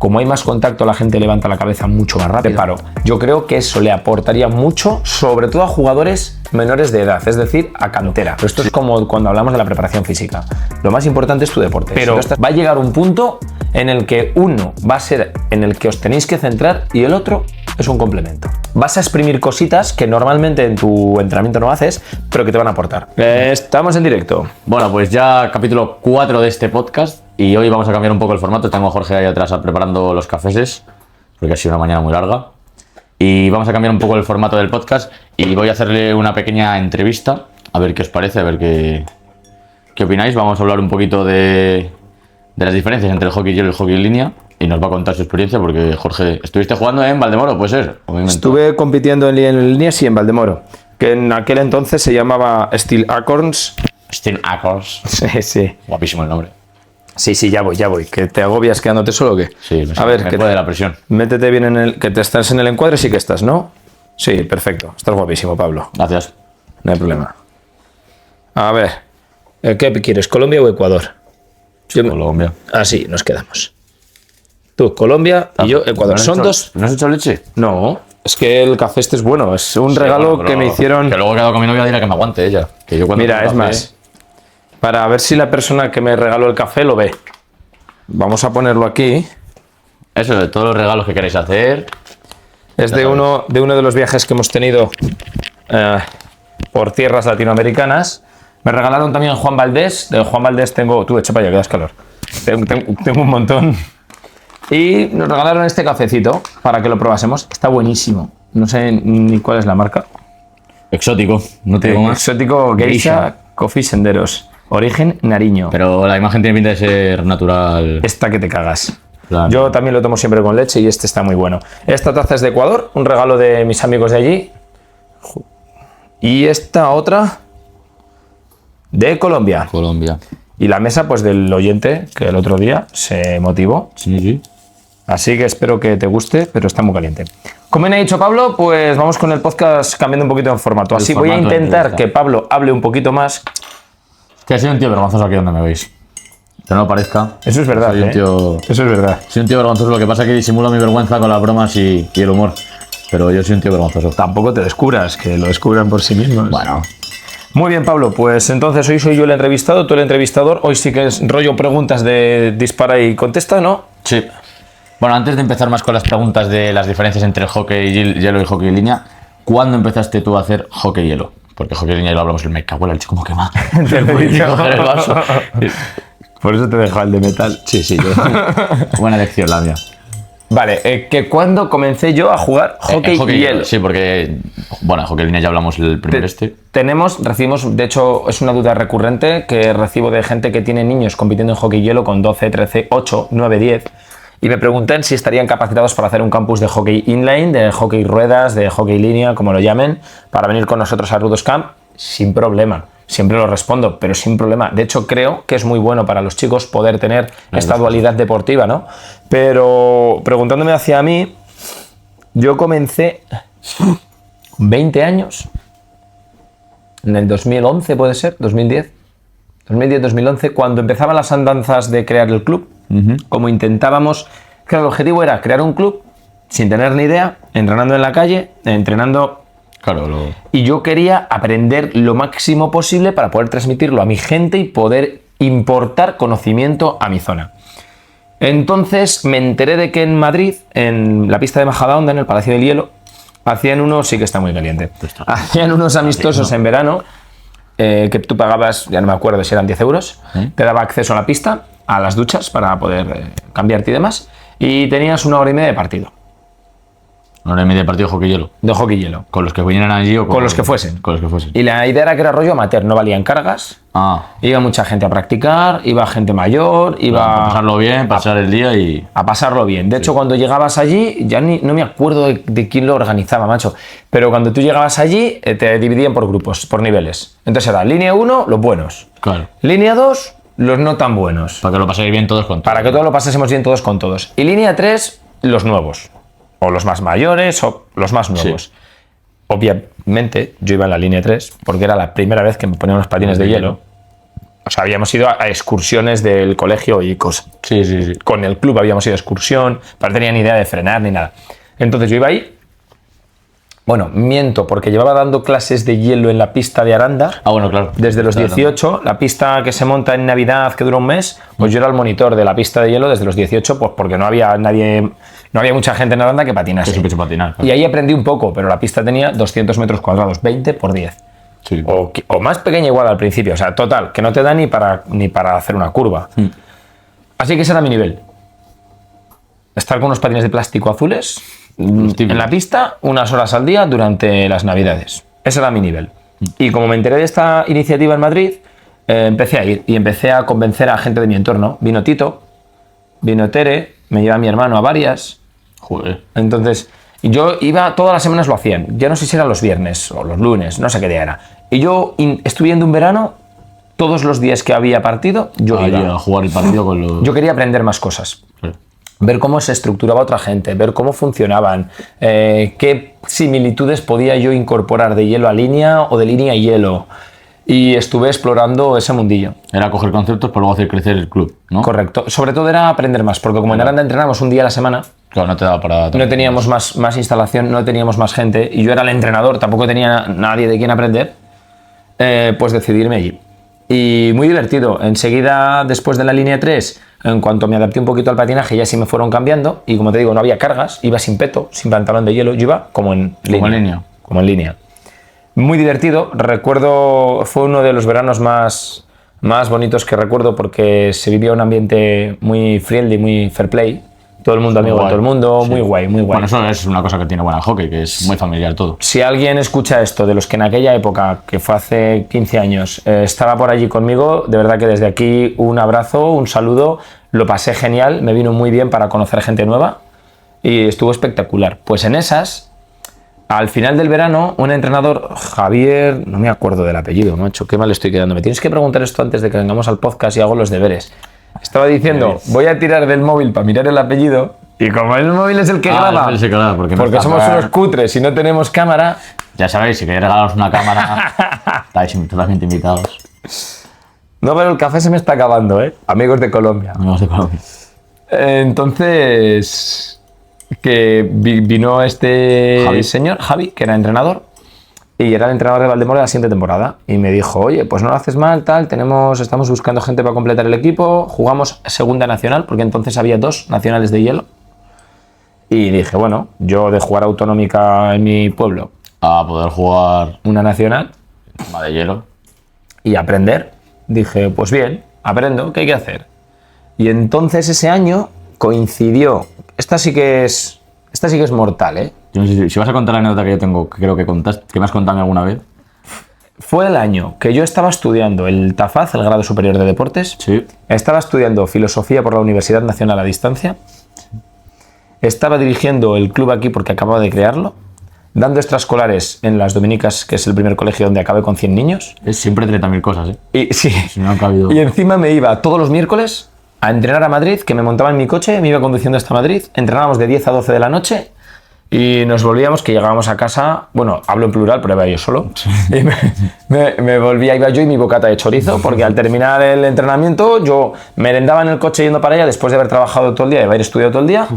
como hay más contacto, la gente levanta la cabeza mucho más rápido. Paro. Yo creo que eso le aportaría mucho, sobre todo a jugadores menores de edad, es decir, a cantera. Pero esto es como cuando hablamos de la preparación física. Lo más importante es tu deporte. Pero va a llegar un punto en el que uno va a ser en el que os tenéis que centrar y el otro es un complemento. Vas a exprimir cositas que normalmente en tu entrenamiento no haces, pero que te van a aportar. Estamos en directo. Bueno, pues ya capítulo 4 de este podcast y hoy vamos a cambiar un poco el formato. Tengo a Jorge ahí atrás preparando los cafeses, porque ha sido una mañana muy larga. Y vamos a cambiar un poco el formato del podcast y voy a hacerle una pequeña entrevista, a ver qué os parece, a ver qué opináis. Vamos a hablar un poquito de las diferencias entre el hockey hielo y el hockey en línea. Y nos va a contar su experiencia porque, Jorge, ¿estuviste jugando en Valdemoro? ¿Puede ser? Estuve compitiendo en línea, sí, en Valdemoro, que en aquel entonces se llamaba Steel Acorns. Steel Acorns. Sí. Guapísimo el nombre. Sí, ya voy. ¿Que te agobias quedándote solo o qué? Sí, a ver, me puede la presión. Métete bien en el... Que te estás en el encuadre, sí que estás, ¿no? Sí, perfecto. Estás guapísimo, Pablo. Gracias. No hay problema. A ver, ¿qué quieres, Colombia o Ecuador? Colombia. Sí, nos quedamos. Tú, Colombia y yo, Ecuador. Son dos... ¿No has hecho leche? No, es que el café este es bueno. Es un regalo que me hicieron... Que luego he quedado con mi novia, dirá que me aguante ella. Que yo Mira, es más, para ver si la persona que me regaló el café lo ve. Vamos a ponerlo aquí. Eso, de todos los regalos que queréis hacer. Es de uno de los viajes que hemos tenido por tierras latinoamericanas. Me regalaron también Juan Valdés. De Juan Valdés tengo... Tú, echa para allá, que das calor. Tengo un montón. Y nos regalaron este cafecito para que lo probásemos. Está buenísimo. No sé ni cuál es la marca. Exótico. No te digo más. Exótico Geisha Coffee Senderos. Origen Nariño. Pero la imagen tiene pinta de ser natural. Esta que te cagas. Claro. Yo también lo tomo siempre con leche y este está muy bueno. Esta taza es de Ecuador, un regalo de mis amigos de allí. Y esta otra de Colombia. Colombia. Y la mesa, pues del oyente, que el otro día se motivó. Sí. Así que espero que te guste, pero está muy caliente. Como me ha dicho Pablo, pues vamos con el podcast cambiando un poquito de formato. Así voy a intentar que Pablo hable un poquito más. Que soy un tío vergonzoso aquí donde me veis. Que no lo parezca. Eso es verdad, Eso es verdad. Soy un tío vergonzoso, lo que pasa es que disimulo mi vergüenza con las bromas y el humor. Pero yo soy un tío vergonzoso. Tampoco te descubras, que lo descubran por sí mismos. Bueno. Muy bien, Pablo, pues entonces hoy soy yo el entrevistado, tú el entrevistador. Hoy sí que es rollo preguntas de dispara y contesta, ¿no? Sí. Bueno, antes de empezar más con las preguntas de las diferencias entre el hockey hielo y hockey en línea, ¿cuándo empezaste tú a hacer hockey hielo? Porque hockey en línea ya lo hablamos, me cago en la leche, como quema. Te lo he dicho. Coger el vaso. Por eso te dejo el de metal. Sí. Buena elección la mía. Vale, que cuando comencé yo a jugar hockey hielo. Sí, porque, bueno, en hockey en línea ya hablamos el primer Recibimos, de hecho, es una duda recurrente que recibo de gente que tiene niños compitiendo en hockey hielo con 12, 13, 8, 9, 10. Y me preguntan si estarían capacitados para hacer un campus de hockey inline, de hockey ruedas, de hockey línea, como lo llamen, para venir con nosotros a Rudos Camp, sin problema. Siempre lo respondo, pero sin problema. De hecho, creo que es muy bueno para los chicos poder tener esta dualidad deportiva, ¿no? Pero preguntándome hacia mí, yo comencé con 20 años, en el 2011 puede ser, 2010, 2011, cuando empezaban las andanzas de crear el club. Como intentábamos, que el objetivo era crear un club sin tener ni idea, entrenando en la calle, entrenando. Claro, y yo quería aprender lo máximo posible para poder transmitirlo a mi gente y poder importar conocimiento a mi zona. Entonces me enteré de que en Madrid, en la pista de Majadahonda, en el Palacio del Hielo, hacían unos, sí que está muy caliente, hacían unos amistosos en verano, que tú pagabas, ya no me acuerdo si eran 10 euros, te daba acceso a la pista, a las duchas para poder cambiarte y demás, y tenías 1 hora y media de partido. 1 hora y media de partido de hockey hielo. De hockey hielo. ¿Con los que vinieran allí o con los que fuesen? Con los que fuesen. Y la idea era que era rollo amateur, no valían cargas. Iba mucha gente a practicar, iba gente mayor, iba... A pasarlo bien, pasar el día y... A pasarlo bien. De hecho, cuando llegabas allí, ya no me acuerdo de quién lo organizaba, macho, pero cuando tú llegabas allí, te dividían por grupos, por niveles. Entonces era línea 1, los buenos. Claro. Línea 2, los no tan buenos. Para que lo paséis bien todos con todos. Para que todos lo pasásemos bien todos con todos. Y línea 3, los nuevos. O los más mayores o los más nuevos. Sí. Obviamente, yo iba en la línea 3 porque era la primera vez que me ponía unos patines de hielo. O sea, habíamos ido a excursiones del colegio y cosas. Sí, sí, sí. Con el club habíamos ido a excursión, pero no tenía ni idea de frenar ni nada. Entonces yo iba ahí. Bueno, miento, porque llevaba dando clases de hielo en la pista de Aranda. Ah, bueno, claro. Desde los 18, la pista que se monta en Navidad, que dura un mes, pues yo era el monitor de la pista de hielo desde los 18, pues porque no había mucha gente en Aranda que patinase. Que supiese patinar. Claro. Y ahí aprendí un poco, pero la pista tenía 200 metros cuadrados, 20 por 10. Sí. O más pequeña igual al principio, o sea, total, que no te da ni para hacer una curva. Así que ese era mi nivel. Estar con unos patines de plástico azules en la pista unas horas al día durante las Navidades. Ese era mi nivel. Y como me enteré de esta iniciativa en Madrid, empecé a ir y empecé a convencer a gente de mi entorno. Vino Tito, vino Tere, me lleva mi hermano a varias. Joder. Entonces, yo iba, todas las semanas lo hacían. Ya no sé si eran los viernes o los lunes, no sé qué día era. Y yo estuve yendo un verano, todos los días que había partido, yo iba a jugar el partido con los... Yo quería aprender más cosas. Sí. Ver cómo se estructuraba otra gente, ver cómo funcionaban, qué similitudes podía yo incorporar de hielo a línea o de línea a hielo. Y estuve explorando ese mundillo. Era coger conceptos para luego hacer crecer el club, ¿no? Correcto. Sobre todo era aprender más, porque como en Aranda entrenábamos un día a la semana, Claro, no te daba para... no teníamos más instalación, no teníamos más gente, y yo era el entrenador, tampoco tenía nadie de quien aprender, pues decidirme allí. Y muy divertido. Enseguida, después de la línea 3, en cuanto me adapté un poquito al patinaje, ya sí me fueron cambiando. Y como te digo, no había cargas, iba sin peto, sin pantalón de hielo, yo iba como en línea. Como en línea. Muy divertido. Recuerdo, fue uno de los veranos más bonitos que recuerdo porque se vivía un ambiente muy friendly, muy fair play. Todo el mundo amigo de todo el mundo, sí. Muy guay, muy guay. Bueno, eso es una cosa que tiene buena el hockey, que es muy familiar todo. Si alguien escucha esto, de los que en aquella época, que fue hace 15 años, estaba por allí conmigo, de verdad que desde aquí un abrazo, un saludo, lo pasé genial, me vino muy bien para conocer gente nueva y estuvo espectacular. Pues en esas, al final del verano, un entrenador, Javier, no me acuerdo del apellido, macho, qué mal estoy quedando. Me tienes que preguntar esto antes de que vengamos al podcast y hago los deberes. Estaba diciendo, voy a tirar del móvil para mirar el apellido y como el móvil es el que graba, es el que graba porque somos unos cutres y no tenemos cámara. Ya sabéis, si queréis regalaros una cámara, estáis totalmente invitados. No, pero el café se me está acabando, amigos de Colombia. Amigos de Colombia. Entonces, que vino este señor, Javi, que era entrenador. Y era el entrenador de Valdemoro de la siguiente temporada. Y me dijo, oye, pues no lo haces mal, tal, estamos buscando gente para completar el equipo, jugamos segunda nacional, porque entonces había 2 nacionales de hielo. Y dije, bueno, yo de jugar autonómica en mi pueblo a poder jugar una nacional de hielo y aprender, dije, pues bien, aprendo, ¿qué hay que hacer? Y entonces ese año coincidió, esta sí que es mortal, Yo no sé si vas a contar la anécdota que yo tengo, que creo que contaste, que me has contado alguna vez. Fue el año que yo estaba estudiando el TAFAZ, el Grado Superior de Deportes. Sí. Estaba estudiando Filosofía por la Universidad Nacional a Distancia. Estaba dirigiendo el club aquí porque acababa de crearlo. Dando extraescolares en las Dominicas, que es el primer colegio donde acabé con 100 niños. Es siempre 30.000 cosas, Y, sí. Si no han cabido... Y encima me iba todos los miércoles a entrenar a Madrid, que me montaba en mi coche, me iba conduciendo hasta Madrid. Entrenábamos de 10 a 12 de la noche. Y nos volvíamos, que llegábamos a casa, bueno, hablo en plural, pero iba yo solo. Y me volvía, iba yo y mi bocata de chorizo, porque al terminar el entrenamiento yo merendaba en el coche yendo para allá, después de haber trabajado todo el día, de haber estudiado todo el día,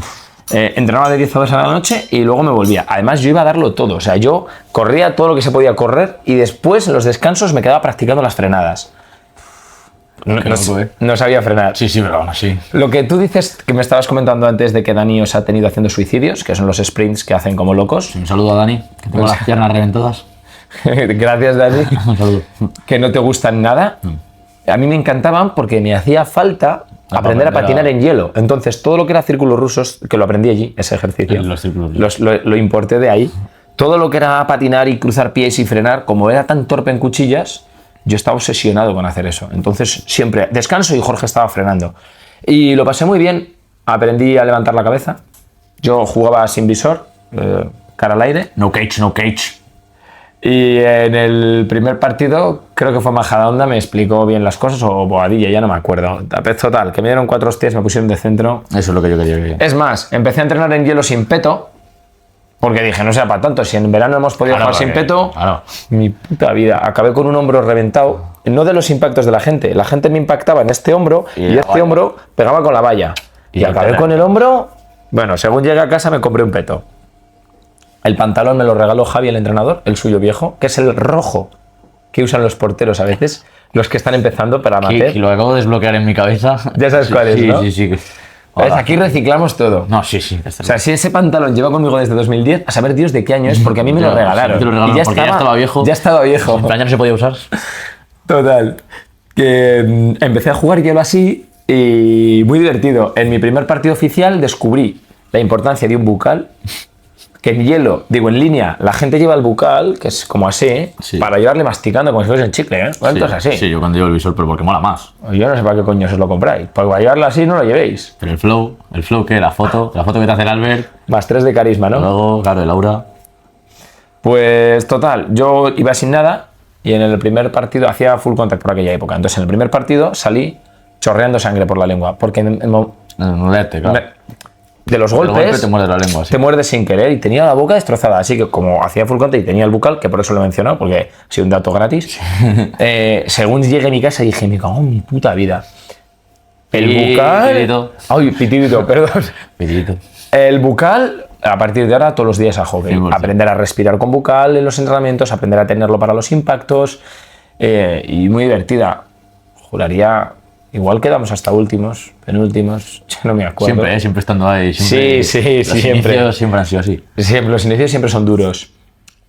entrenaba de 10 a 2 a la noche y luego me volvía. Además yo iba a darlo todo, o sea, yo corría todo lo que se podía correr y después en los descansos me quedaba practicando las frenadas. No sabía frenar. Sí, pero aún así. Lo que tú dices, que me estabas comentando antes de que Dani os ha tenido haciendo suicidios, que son los sprints que hacen como locos. Un saludo a Dani, que tengo las piernas reventadas. Gracias, Dani. Un saludo. Que no te gustan nada. A mí me encantaban porque me hacía falta aprender a patinar en hielo. Entonces, todo lo que era círculos rusos, que lo aprendí allí, ese ejercicio, Los círculos rusos. lo importé de ahí. Todo lo que era patinar y cruzar pies y frenar, como era tan torpe en cuchillas, yo estaba obsesionado con hacer eso. Entonces, siempre descanso y Jorge estaba frenando. Y lo pasé muy bien. Aprendí a levantar la cabeza. Yo jugaba sin visor, cara al aire. No cage, no cage. Y en el primer partido, creo que fue Majadahonda, me explicó bien las cosas, o Boadilla, ya no me acuerdo. Total, que me dieron 4 hostias, me pusieron de centro. Eso es lo que yo quería. Es más, empecé a entrenar en hielo sin peto. Porque dije, no sea para tanto, si en verano hemos podido Claro, jugar sin porque- peto, claro. mi puta vida. Acabé con un hombro reventado, no de los impactos de la gente me impactaba en este hombro Y y, la este valla. hombro pegaba con la valla. Y Y acabé te- con el hombro, bueno, según llegué a casa me compré un peto. El pantalón me lo regaló Javi, el entrenador, el suyo viejo, que es el rojo que usan los porteros a veces, los que están empezando para amateur. Y lo acabo de desbloquear en mi cabeza. Ya sabes Sí, cuál es, sí, ¿no? Sí, sí. ¿Ves? Hola. Aquí reciclamos todo. No, sí, sí. O sea, si ese pantalón lleva conmigo desde 2010, a saber Dios de qué año es, porque a mí me lo Ya, regalaron. sí, te lo regalaron Y porque ya estaba viejo. Ya estaba viejo. En plan, ya no se podía usar. Total. Que empecé a jugar hielo así y muy divertido. En mi primer partido oficial descubrí la importancia de un bucal. Que en hielo, digo en línea, la gente lleva el bucal, que es como así, Sí. para llevarle masticando como si fuese en chicle, ¿eh? ¿Cuánto es así? Sí, yo cuando llevo el visor, pero porque mola más. Yo no sé para qué coño os lo compráis. Porque para llevarlo así no lo llevéis. Pero el flow, ¿qué? La foto que te hace el Albert. Más 3 de carisma, ¿no? Luego, claro, el Aura. Pues total, yo iba sin nada y en el primer partido hacía full contact por aquella época. Entonces en el primer partido salí chorreando sangre por la lengua. Porque Muderte, claro. de los El golpe golpes te muerde la lengua, sí. te muerdes sin querer y tenía la boca destrozada. Así que como hacía full contact y tenía el bucal, que por eso lo he mencionado, porque ha sido un dato gratis, según llegué a mi casa dije, me cago en mi puta vida. El bucal... Pitidito. Ay, pitidito, perdón. Pitidito. El bucal, a partir de ahora, todos los días a hockey. 100%. Aprender a respirar con bucal en los entrenamientos, aprender a tenerlo para los impactos. Y muy divertida. Juraría, igual quedamos hasta últimos, penúltimos, ya no me acuerdo. Siempre estando ahí. Siempre, Sí, los siempre. inicios siempre han sido así. Siempre, los inicios siempre son duros.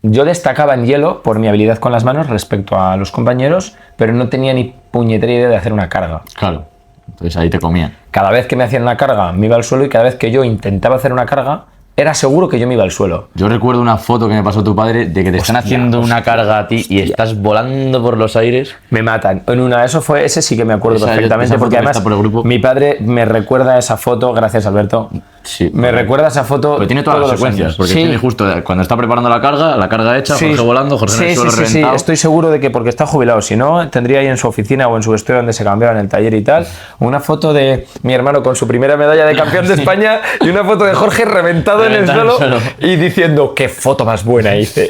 Yo destacaba en hielo por mi habilidad con las manos respecto a los compañeros, pero no tenía ni puñetera idea de hacer una carga. Claro. Entonces ahí te comían. Cada vez que me hacían una carga me iba al suelo y cada vez que yo intentaba hacer una carga era seguro que yo me iba al suelo. Yo recuerdo una foto que me pasó tu padre de que te están haciendo una carga a ti y estás volando por los aires. Me matan. En una, ese sí que me acuerdo Esa perfectamente, foto porque que además está por el grupo. mi padre me recuerda esa foto, gracias Alberto, Sí. me recuerda esa foto. Pero tiene todas todos las los secuencias, años. porque Sí. tiene justo cuando está preparando la carga hecha, Jorge volando, Jorge en el suelo sí, reventado. estoy seguro de que porque está jubilado, si no, tendría ahí en su oficina o en su estudio donde se cambiaba en el taller y tal, una foto de mi hermano con su primera medalla de campeón de España y una foto de Jorge reventado en el Reventado suelo en el suelo. y diciendo, qué foto más buena hice.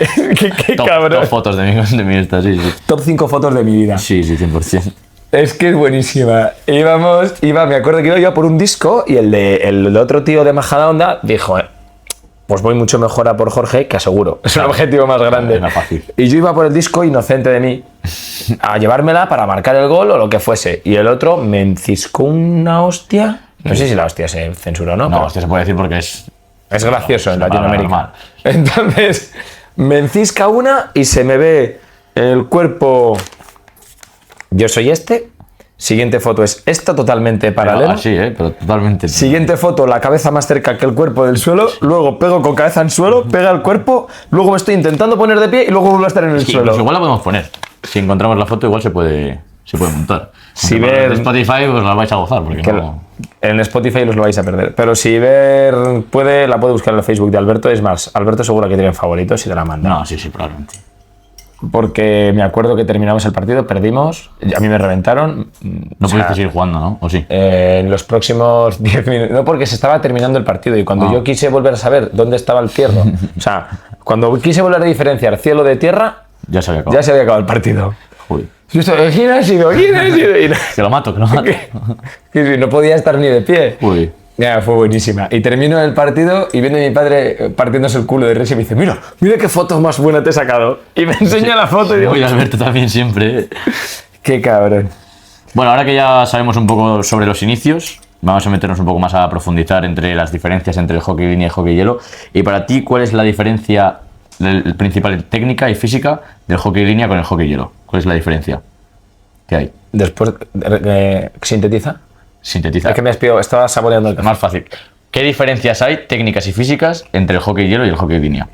qué Top cabrón. fotos de mi esta, sí, sí. Top 5 fotos de mi vida. Sí, 100%. Es que es buenísima. Me acuerdo que iba yo por un disco y el otro tío de Majadahonda dijo, pues voy mucho mejor a por Jorge, que aseguro. Es un objetivo más grande. Era fácil. Y yo iba por el disco, inocente de mí, a llevármela para marcar el gol o lo que fuese. Y el otro me enciscó una hostia. No sé si la hostia se censuró o no. No, pero hostia, se puede decir porque es gracioso en una palabra Latinoamérica. normal. Entonces, me encisca una y se me ve el cuerpo. Yo soy este. Siguiente foto es esta, totalmente paralela. así, pero totalmente. Siguiente foto, la cabeza más cerca que el cuerpo del suelo. Luego pego con cabeza en suelo, pega el cuerpo. Luego me estoy intentando poner de pie y luego vuelvo a estar en el Sí, suelo. incluso igual la podemos poner. Si encontramos la foto, igual se puede montar. Si Aunque ver- por Spotify, pues la vais a gozar. Porque Que no... En Spotify los lo vais a perder. Pero si ver la puede buscar en el Facebook de Alberto. Es más, Alberto seguro que tiene favoritos y te la manda. No, sí, probablemente. Porque me acuerdo que terminamos el partido, perdimos, a mí me reventaron. No O sea, pudiste seguir jugando, ¿no? ¿O sí? en los próximos 10 minutos. No, porque se estaba terminando el partido y cuando Ah. yo quise volver a saber dónde estaba el cierro, o sea, cuando quise volver a diferenciar cielo de tierra, Ya se había acabado. ya se había acabado el partido. Uy. Y esto, ¿quién ha sido? ¿Quién ha sido? Y no, Que lo mato, que lo mato. que no podía estar ni de pie. Uy. Ya, fue buenísima. Y termino el partido y viene mi padre partiéndose el culo de risa y me dice, mira qué foto más buena te he sacado. Y me enseña la foto y digo, Voy a Alberto también siempre. qué cabrón. Bueno, ahora que ya sabemos un poco sobre los inicios, vamos a meternos un poco más a profundizar entre las diferencias entre el hockey línea y hockey hielo. Y para ti, ¿cuál es la diferencia principal técnica y física del hockey línea con el hockey hielo? ¿Cuál es la diferencia que hay? Después, sintetiza. Sintetiza. Es que me despido, estaba saboreando el Es café. más fácil. ¿Qué diferencias hay técnicas y físicas entre el hockey hielo y el hockey línea?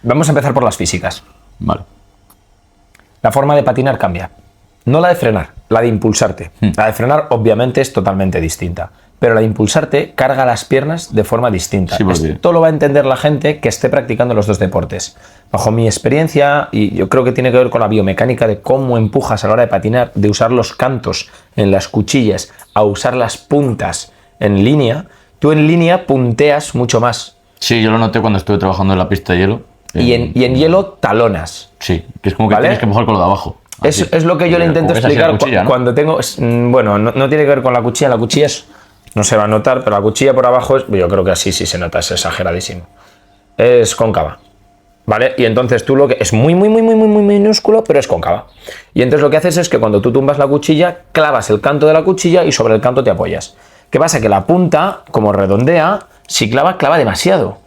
Vamos a empezar por las físicas. Vale. La forma de patinar cambia. No la de frenar, la de impulsarte. La de frenar obviamente es totalmente distinta. Pero la de impulsarte carga las piernas de forma distinta. Sí, porque- Esto lo va a entender la gente que esté practicando los dos deportes. Bajo mi experiencia, y yo creo que tiene que ver con la biomecánica de cómo empujas a la hora de patinar, de usar los cantos en las cuchillas, a usar las puntas en línea, tú en línea punteas mucho más. Sí, yo lo noté cuando estuve trabajando en la pista de hielo. Y en hielo talonas. Sí, que es como que ¿Vale? tienes que empujar con lo de abajo. Es lo que yo le intento Porque es así la explicar cuchilla, ¿no? cuando tengo... Bueno, no tiene que ver con la cuchilla. La cuchilla no se va a notar, pero la cuchilla por abajo yo creo que así sí se nota, es exageradísimo. Es cóncava. ¿Vale? Y entonces tú lo que... Es muy minúsculo, pero es cóncava. Y entonces lo que haces es que cuando tú tumbas la cuchilla, clavas el canto de la cuchilla y sobre el canto te apoyas. ¿Qué pasa? Que la punta, como redondea, si clava demasiado.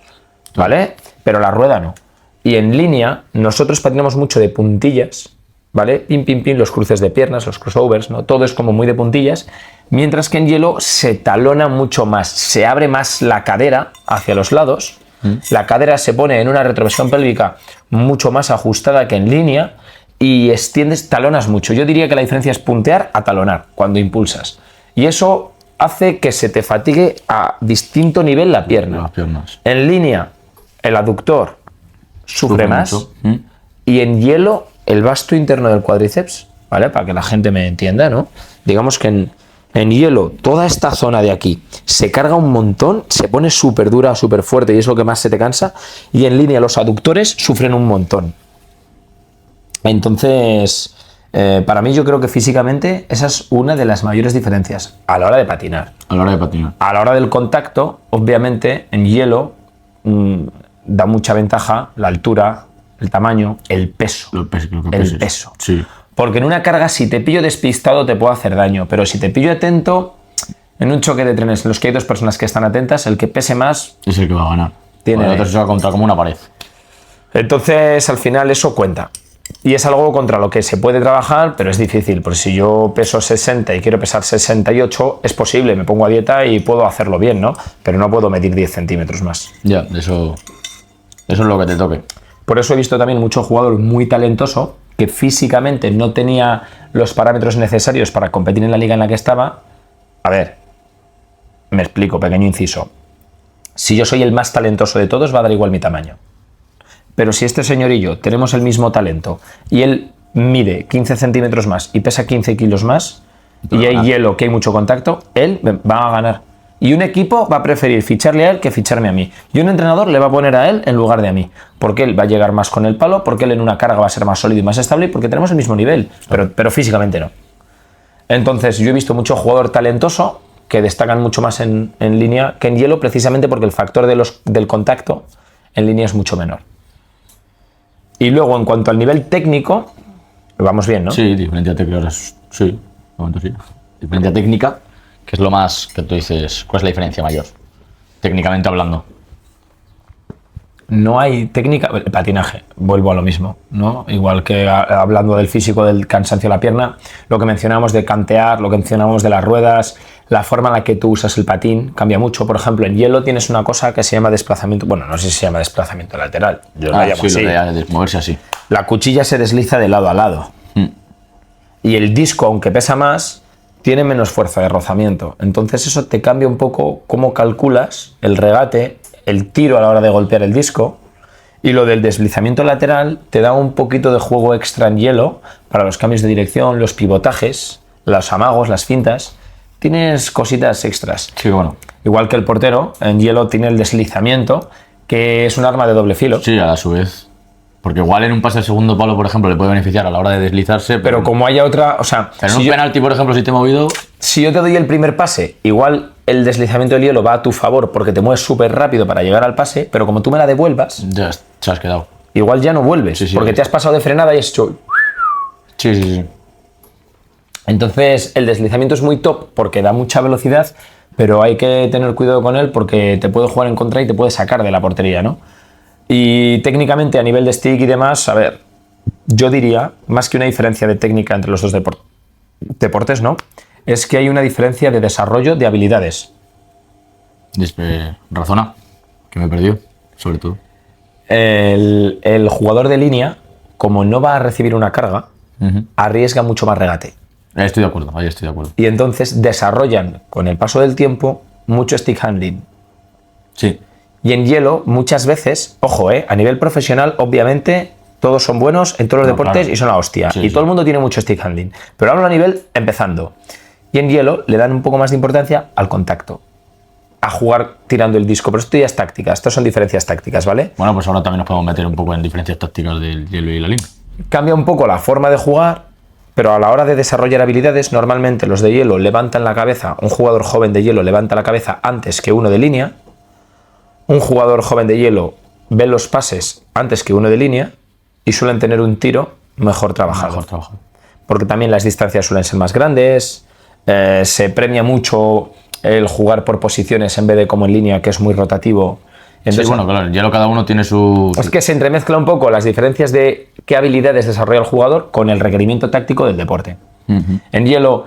¿Vale? Pero la rueda no. Y en línea, nosotros patinamos mucho de puntillas, ¿vale? Pim, pim, pim, los cruces de piernas, los crossovers, ¿no? Todo es como muy de puntillas, mientras que en hielo se talona mucho más, se abre más la cadera hacia los lados, la cadera se pone en una retroversión pélvica mucho más ajustada que en línea y talonas mucho. Yo diría que la diferencia es puntear a talonar cuando impulsas. Y eso hace que se te fatigue a distinto nivel la pierna. Las piernas. En línea, el aductor sufre más mucho. y en hielo el vasto interno del cuádriceps, ¿vale? Para que la gente me entienda, ¿no? Digamos que en hielo toda esta zona de aquí se carga un montón, se pone súper dura, súper fuerte y es lo que más se te cansa, y en línea los aductores sufren un montón. Entonces, para mí yo creo que físicamente esa es una de las mayores diferencias a la hora de patinar. A la hora de patinar. A la hora del contacto, obviamente, en hielo da mucha ventaja la altura, el tamaño, el peso. Lo que el peses. peso. Sí. Porque en una carga, si te pillo despistado, te puedo hacer daño. Pero si te pillo atento, en un choque de trenes en los que hay dos personas que están atentas, el que pese más Es el que va a ganar. Tiene- El otro se va contra como una pared. Entonces, al final, eso cuenta. Y es algo contra lo que se puede trabajar, pero es difícil. Porque si yo peso 60 y quiero pesar 68, es posible, me pongo a dieta y puedo hacerlo bien, ¿no? Pero no puedo medir 10 centímetros más. Ya, eso es lo que te toque. Por eso he visto también mucho jugador muy talentoso que físicamente no tenía los parámetros necesarios para competir en la liga en la que estaba. A ver, me explico, pequeño inciso. Si yo soy el más talentoso de todos, va a dar igual mi tamaño. Pero si este señor y yo tenemos el mismo talento y él mide 15 centímetros más y pesa 15 kilos más y hay hielo, que hay mucho contacto, él va a ganar. Y un equipo va a preferir ficharle a él que ficharme a mí. Y un entrenador le va a poner a él en lugar de a mí. Porque él va a llegar más con el palo, porque él en una carga va a ser más sólido y más estable y porque tenemos el mismo nivel, pero físicamente no. Entonces yo he visto mucho jugador talentoso que destacan mucho más en línea que en hielo, precisamente porque el factor del contacto en línea es mucho menor. Y luego, en cuanto al nivel técnico, vamos bien, ¿no? Sí, diferencia técnica. Sí, de momento sí. Diferencia técnica, que es lo más que tú dices. ¿Cuál es la diferencia mayor? Técnicamente hablando. No hay técnica, el patinaje, vuelvo a lo mismo, ¿no? Igual que hablando del físico, del cansancio de la pierna, lo que mencionamos de cantear, lo que mencionamos de las ruedas, la forma en la que tú usas el patín cambia mucho. Por ejemplo, en hielo tienes una cosa que se llama desplazamiento, bueno, no sé si se llama desplazamiento lateral, yo lo llamo sí, así. lo de moverse así. La cuchilla se desliza de lado a lado y el disco, aunque pesa más, tiene menos fuerza de rozamiento. Entonces eso te cambia un poco cómo calculas el regate, el tiro a la hora de golpear el disco, y lo del deslizamiento lateral te da un poquito de juego extra en hielo para los cambios de dirección, los pivotajes, los amagos, las fintas. Tienes cositas extras. Sí, bueno. Igual que el portero, en hielo tiene el deslizamiento, que es un arma de doble filo. Sí, a su vez. Porque igual en un pase al segundo palo, por ejemplo, le puede beneficiar a la hora de deslizarse. Pero como haya otra, o sea, en un penalti, por ejemplo, si te he movido. si yo te doy el primer pase, igual el deslizamiento del hielo va a tu favor porque te mueves súper rápido para llegar al pase, pero como tú me la devuelvas, Ya te has quedado. igual ya no vuelves, Sí, porque te has pasado de frenada y has hecho... Sí, sí, sí. Entonces el deslizamiento es muy top porque da mucha velocidad, pero hay que tener cuidado con él porque te puede jugar en contra y te puede sacar de la portería, ¿no? Y técnicamente a nivel de stick y demás, a ver, yo diría, más que una diferencia de técnica entre los dos deportes, ¿no? Es que hay una diferencia de desarrollo de habilidades. Razona, que me perdió, sobre todo. El jugador de línea, como no va a recibir una carga, arriesga mucho más regate. Estoy de acuerdo, ahí estoy de acuerdo. Y entonces desarrollan, con el paso del tiempo, mucho stick handling. Sí. Y en hielo, muchas veces, ojo, a nivel profesional, obviamente, todos son buenos en todos los deportes, claro, y son la hostia. Sí, y todo el mundo tiene mucho stick handling. Pero hablo a nivel empezando. Y en hielo le dan un poco más de importancia al contacto. a jugar tirando el disco, pero esto ya es táctica, estas son diferencias tácticas, ¿vale? Bueno, pues ahora también nos podemos meter un poco en diferencias tácticas del hielo y la línea. Cambia un poco la forma de jugar, pero a la hora de desarrollar habilidades, normalmente los de hielo levantan la cabeza, un jugador joven de hielo levanta la cabeza antes que uno de línea, un jugador joven de hielo ve los pases antes que uno de línea y suelen tener un tiro mejor trabajado. Porque también las distancias suelen ser más grandes, se premia mucho el jugar por posiciones en vez de como en línea, que es muy rotativo. Entonces, sí, bueno, claro, el hielo cada uno tiene su... Es que se entremezcla un poco las diferencias de qué habilidades desarrolla el jugador con el requerimiento táctico del deporte. En hielo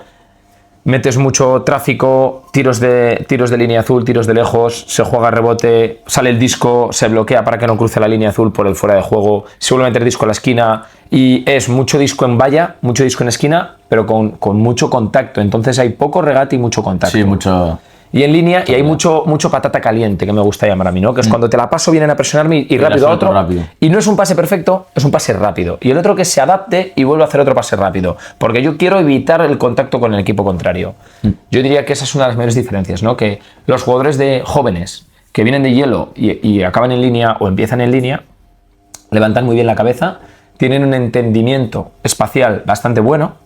metes mucho tráfico, tiros de línea azul, tiros de lejos, se juega rebote, sale el disco, se bloquea para que no cruce la línea azul por el fuera de juego, se vuelve a meter disco en la esquina y es mucho disco en valla, mucho disco en esquina, pero con mucho contacto. Entonces hay poco regate y mucho contacto. Sí, mucho... Y en línea, y hay mucho patata caliente, que me gusta llamar a mí, ¿no? Que es cuando te la paso, vienen a presionarme y rápido a otro. Rápido. Y no es un pase perfecto, es un pase rápido. Y el otro que se adapte y vuelve a hacer otro pase rápido. Porque yo quiero evitar el contacto con el equipo contrario. Yo diría que esa es una de las mayores diferencias, ¿no? Que los jugadores de jóvenes que vienen de hielo y acaban en línea o empiezan en línea, levantan muy bien la cabeza, tienen un entendimiento espacial bastante bueno.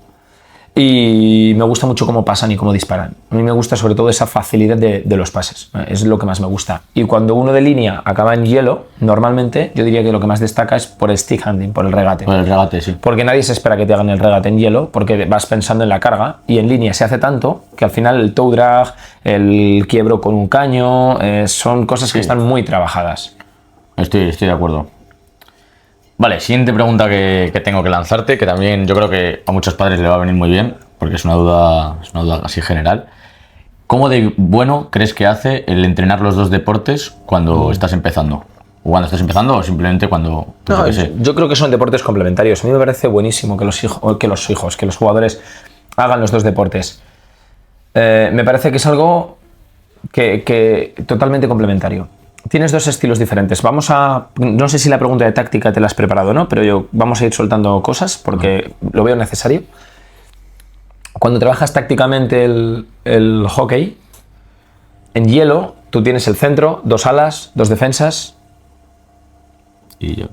Y me gusta mucho cómo pasan y cómo disparan. A mí me gusta sobre todo esa facilidad de los pases. Es lo que más me gusta. Y cuando uno de línea acaba en hielo, normalmente yo diría que lo que más destaca es por el stick handling, por el regate. Por el regate, sí. Porque nadie se espera que te hagan el regate en hielo, porque vas pensando en la carga. Y en línea se hace tanto que al final el toe drag, el quiebro con un caño, son cosas que están muy trabajadas. Estoy de acuerdo. Vale, siguiente pregunta que tengo que lanzarte, que también yo creo que a muchos padres le va a venir muy bien, porque es una duda así general. ¿Cómo de bueno crees que hace el entrenar los dos deportes cuando estás empezando? ¿O cuando estás empezando o simplemente cuando... No, yo creo que son deportes complementarios. A mí me parece buenísimo que los jugadores hagan los dos deportes. Me parece que es algo que totalmente complementario. Tienes dos estilos diferentes. No sé si la pregunta de táctica te la has preparado o no, pero vamos a ir soltando cosas porque lo veo necesario. Cuando trabajas tácticamente el hockey, en hielo tú tienes el centro, dos alas, dos defensas. Y yo.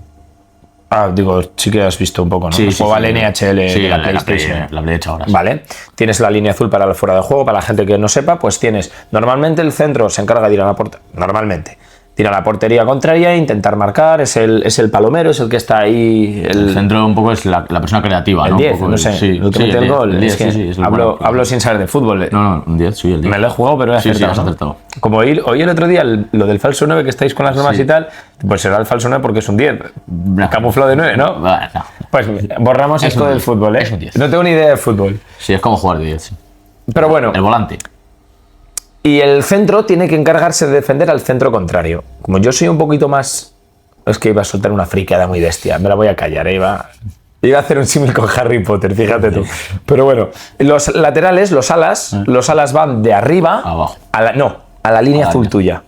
Sí que has visto un poco, ¿no? Sí, Juega el NHL de la PlayStation. La habré hecho ahora. Vale. Tienes la línea azul para el fuera de juego. Para la gente que no sepa, pues tienes... Normalmente el centro se encarga de ir a la puerta. Normalmente. Tira a la portería contraria e intentar marcar. Es el palomero, es el que está ahí... El centro un poco es la persona creativa, el ¿no? 10, no sé. Sí, el que mete el gol. El 10, es que hablo sin saber de fútbol. No, un 10, sí, el 10. Me lo he jugado, pero he acertado. Sí, has acertado. Como hoy el otro día, lo del falso 9, que estáis con las normas y tal, pues será el falso 9 porque es un 10. Camuflado de 9, ¿no? Bueno, no. Pues borramos esto del fútbol, ¿eh? Es un 10. No tengo ni idea de fútbol. Sí, es como jugar de 10, sí. Pero bueno. El volante. Y el centro tiene que encargarse de defender al centro contrario. Como yo soy un poquito más... Es que iba a soltar una friqueada muy bestia. Me la voy a callar, iba a hacer un símil con Harry Potter, fíjate tú. Pero bueno, los laterales, los alas van de arriba abajo. A la línea azul tuya.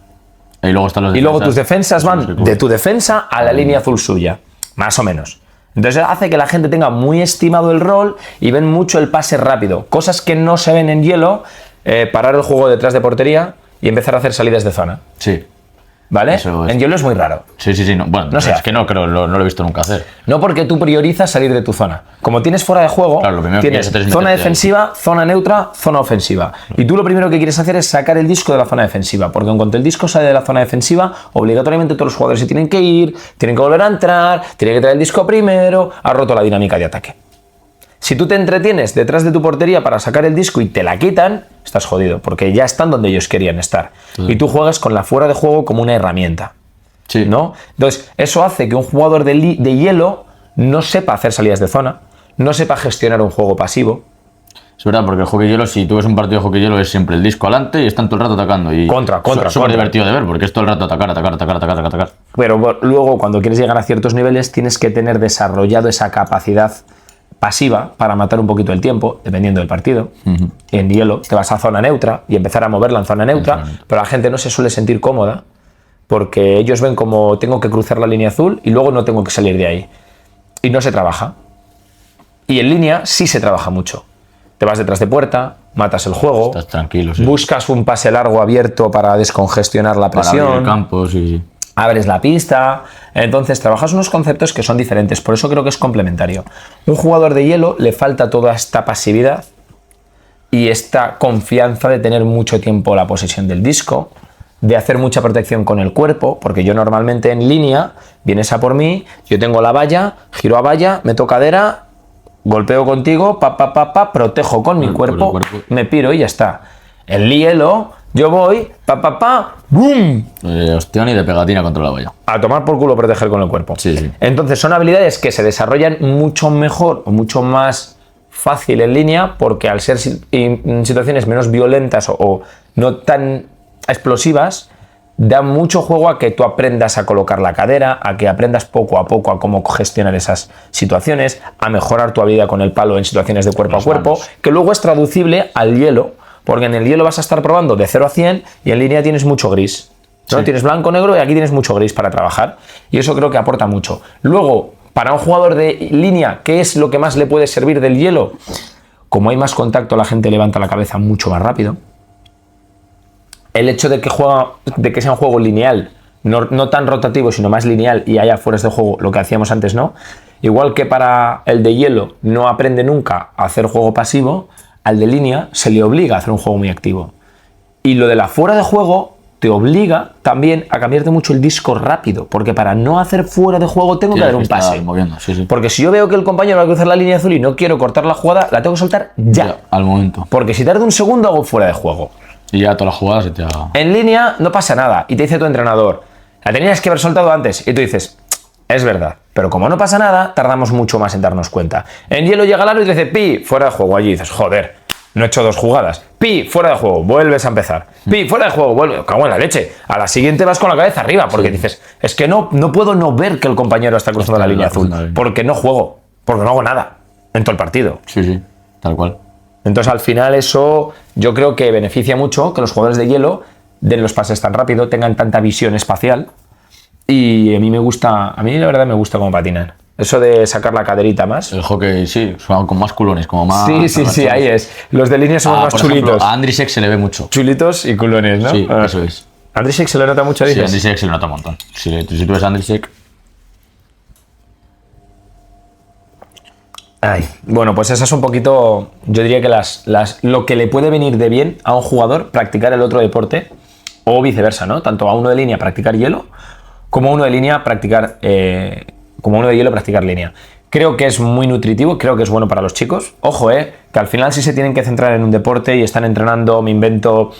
Y luego están los defensas. Y luego tus defensas van de tu defensa a la línea azul suya. Más o menos. Entonces hace que la gente tenga muy estimado el rol y ven mucho el pase rápido. Cosas que no se ven en hielo... parar el juego detrás de portería y empezar a hacer salidas de zona. Sí. ¿Vale? En hielo es muy raro. Sí. No. Bueno, no sé. Es que no lo he visto nunca hacer. No, porque tú priorizas salir de tu zona. Como tienes fuera de juego, claro, tienes zona defensiva, zona neutra, zona ofensiva. Y tú lo primero que quieres hacer es sacar el disco de la zona defensiva. Porque en cuanto el disco sale de la zona defensiva, obligatoriamente todos los jugadores se tienen que ir, tienen que volver a entrar, tienen que traer el disco primero, ha roto la dinámica de ataque. Si tú te entretienes detrás de tu portería para sacar el disco y te la quitan, estás jodido, porque ya están donde ellos querían estar. Sí. Y tú juegas con la fuera de juego como una herramienta. Sí. ¿No? Entonces, eso hace que un jugador de hielo no sepa hacer salidas de zona, no sepa gestionar un juego pasivo. Es verdad, porque el hockey hielo, si tú ves un partido de hockey hielo, es siempre el disco adelante y están todo el rato atacando. Y es súper divertido de ver, porque es todo el rato atacar. Pero luego, cuando quieres llegar a ciertos niveles, tienes que tener desarrollado esa capacidad pasiva para matar un poquito el tiempo, dependiendo del partido. En hielo te vas a zona neutra y empezar a moverla en zona neutra, pero la gente no se suele sentir cómoda porque ellos ven como tengo que cruzar la línea azul y luego no tengo que salir de ahí. Y no se trabaja. Y en línea sí se trabaja mucho. Te vas detrás de puerta, matas el juego. Estás tranquilo, sí. Buscas un pase largo abierto para descongestionar la Para abrir presión. el campo, sí. Abres la pista, entonces trabajas unos conceptos que son diferentes, por eso creo que es complementario. Un jugador de hielo le falta toda esta pasividad y esta confianza de tener mucho tiempo la posesión del disco, de hacer mucha protección con el cuerpo, porque yo normalmente en línea, vienes a por mí, yo tengo la valla, giro a valla, meto cadera, golpeo contigo, protejo con mi cuerpo, me piro y ya está. En hielo, yo voy, ¡boom! Ostión y de pegatina contra la valla. A tomar por culo proteger con el cuerpo. Sí. Entonces son habilidades que se desarrollan mucho mejor o mucho más fácil en línea porque al ser situaciones menos violentas o no tan explosivas, da mucho juego a que tú aprendas a colocar la cadera, a que aprendas poco a poco a cómo gestionar esas situaciones, a mejorar tu habilidad con el palo en situaciones de cuerpo a cuerpo, que luego es traducible al hielo, porque en el hielo vas a estar probando de 0 a 100 y en línea tienes mucho gris. ¿No? Sí. Tienes blanco, negro y aquí tienes mucho gris para trabajar. Y eso creo que aporta mucho. Luego, para un jugador de línea, ¿qué es lo que más le puede servir del hielo? Como hay más contacto, la gente levanta la cabeza mucho más rápido. El hecho de que sea un juego lineal, no tan rotativo, sino más lineal y haya fueras de juego, lo que hacíamos antes, ¿no? Igual que para el de hielo no aprende nunca a hacer juego pasivo, al de línea se le obliga a hacer un juego muy activo. Y lo de la fuera de juego te obliga también a cambiarte mucho el disco rápido, porque para no hacer fuera de juego tengo que dar un pase. Moviendo, sí. Porque si yo veo que el compañero va a cruzar la línea azul y no quiero cortar la jugada, la tengo que soltar ya. Al momento. Porque si tardo un segundo hago fuera de juego. Y ya todas las jugadas se te haga. En línea no pasa nada y te dice tu entrenador, la tenías que haber soltado antes, y tú dices, es verdad, pero como no pasa nada, tardamos mucho más en darnos cuenta. En hielo llega el aro y te dice, pi, fuera de juego. Allí dices, joder, no he hecho 2 jugadas. Pi, fuera de juego, vuelves a empezar. Pi, fuera de juego, vuelve. Cago en la leche. A la siguiente vas con la cabeza arriba, porque dices, es que no puedo no ver que el compañero está cruzando la línea azul, porque no juego, porque no hago nada en todo el partido. Sí, tal cual. Entonces al final eso yo creo que beneficia mucho que los jugadores de hielo den los pases tan rápido, tengan tanta visión espacial y a mí la verdad me gusta cómo patinan. Eso de sacar la caderita más. El hockey, sí, son con más culones, como más... Sí, ahí es. Los de línea son más chulitos. Ejemplo, a Andrisek se le ve mucho. Chulitos y culones, ¿no? Sí, eso es. ¿Andrisek se le nota mucho, dices? Sí, Andrisek se le nota un montón. Si tú ves a Andrisek... Bueno, pues esa es un poquito, yo diría que lo que le puede venir de bien a un jugador practicar el otro deporte o viceversa, ¿no? Tanto a uno de línea practicar hielo como a uno de línea practicar línea. Creo que es muy nutritivo, creo que es bueno para los chicos. Ojo, que al final si se tienen que centrar en un deporte y están entrenando, me invento,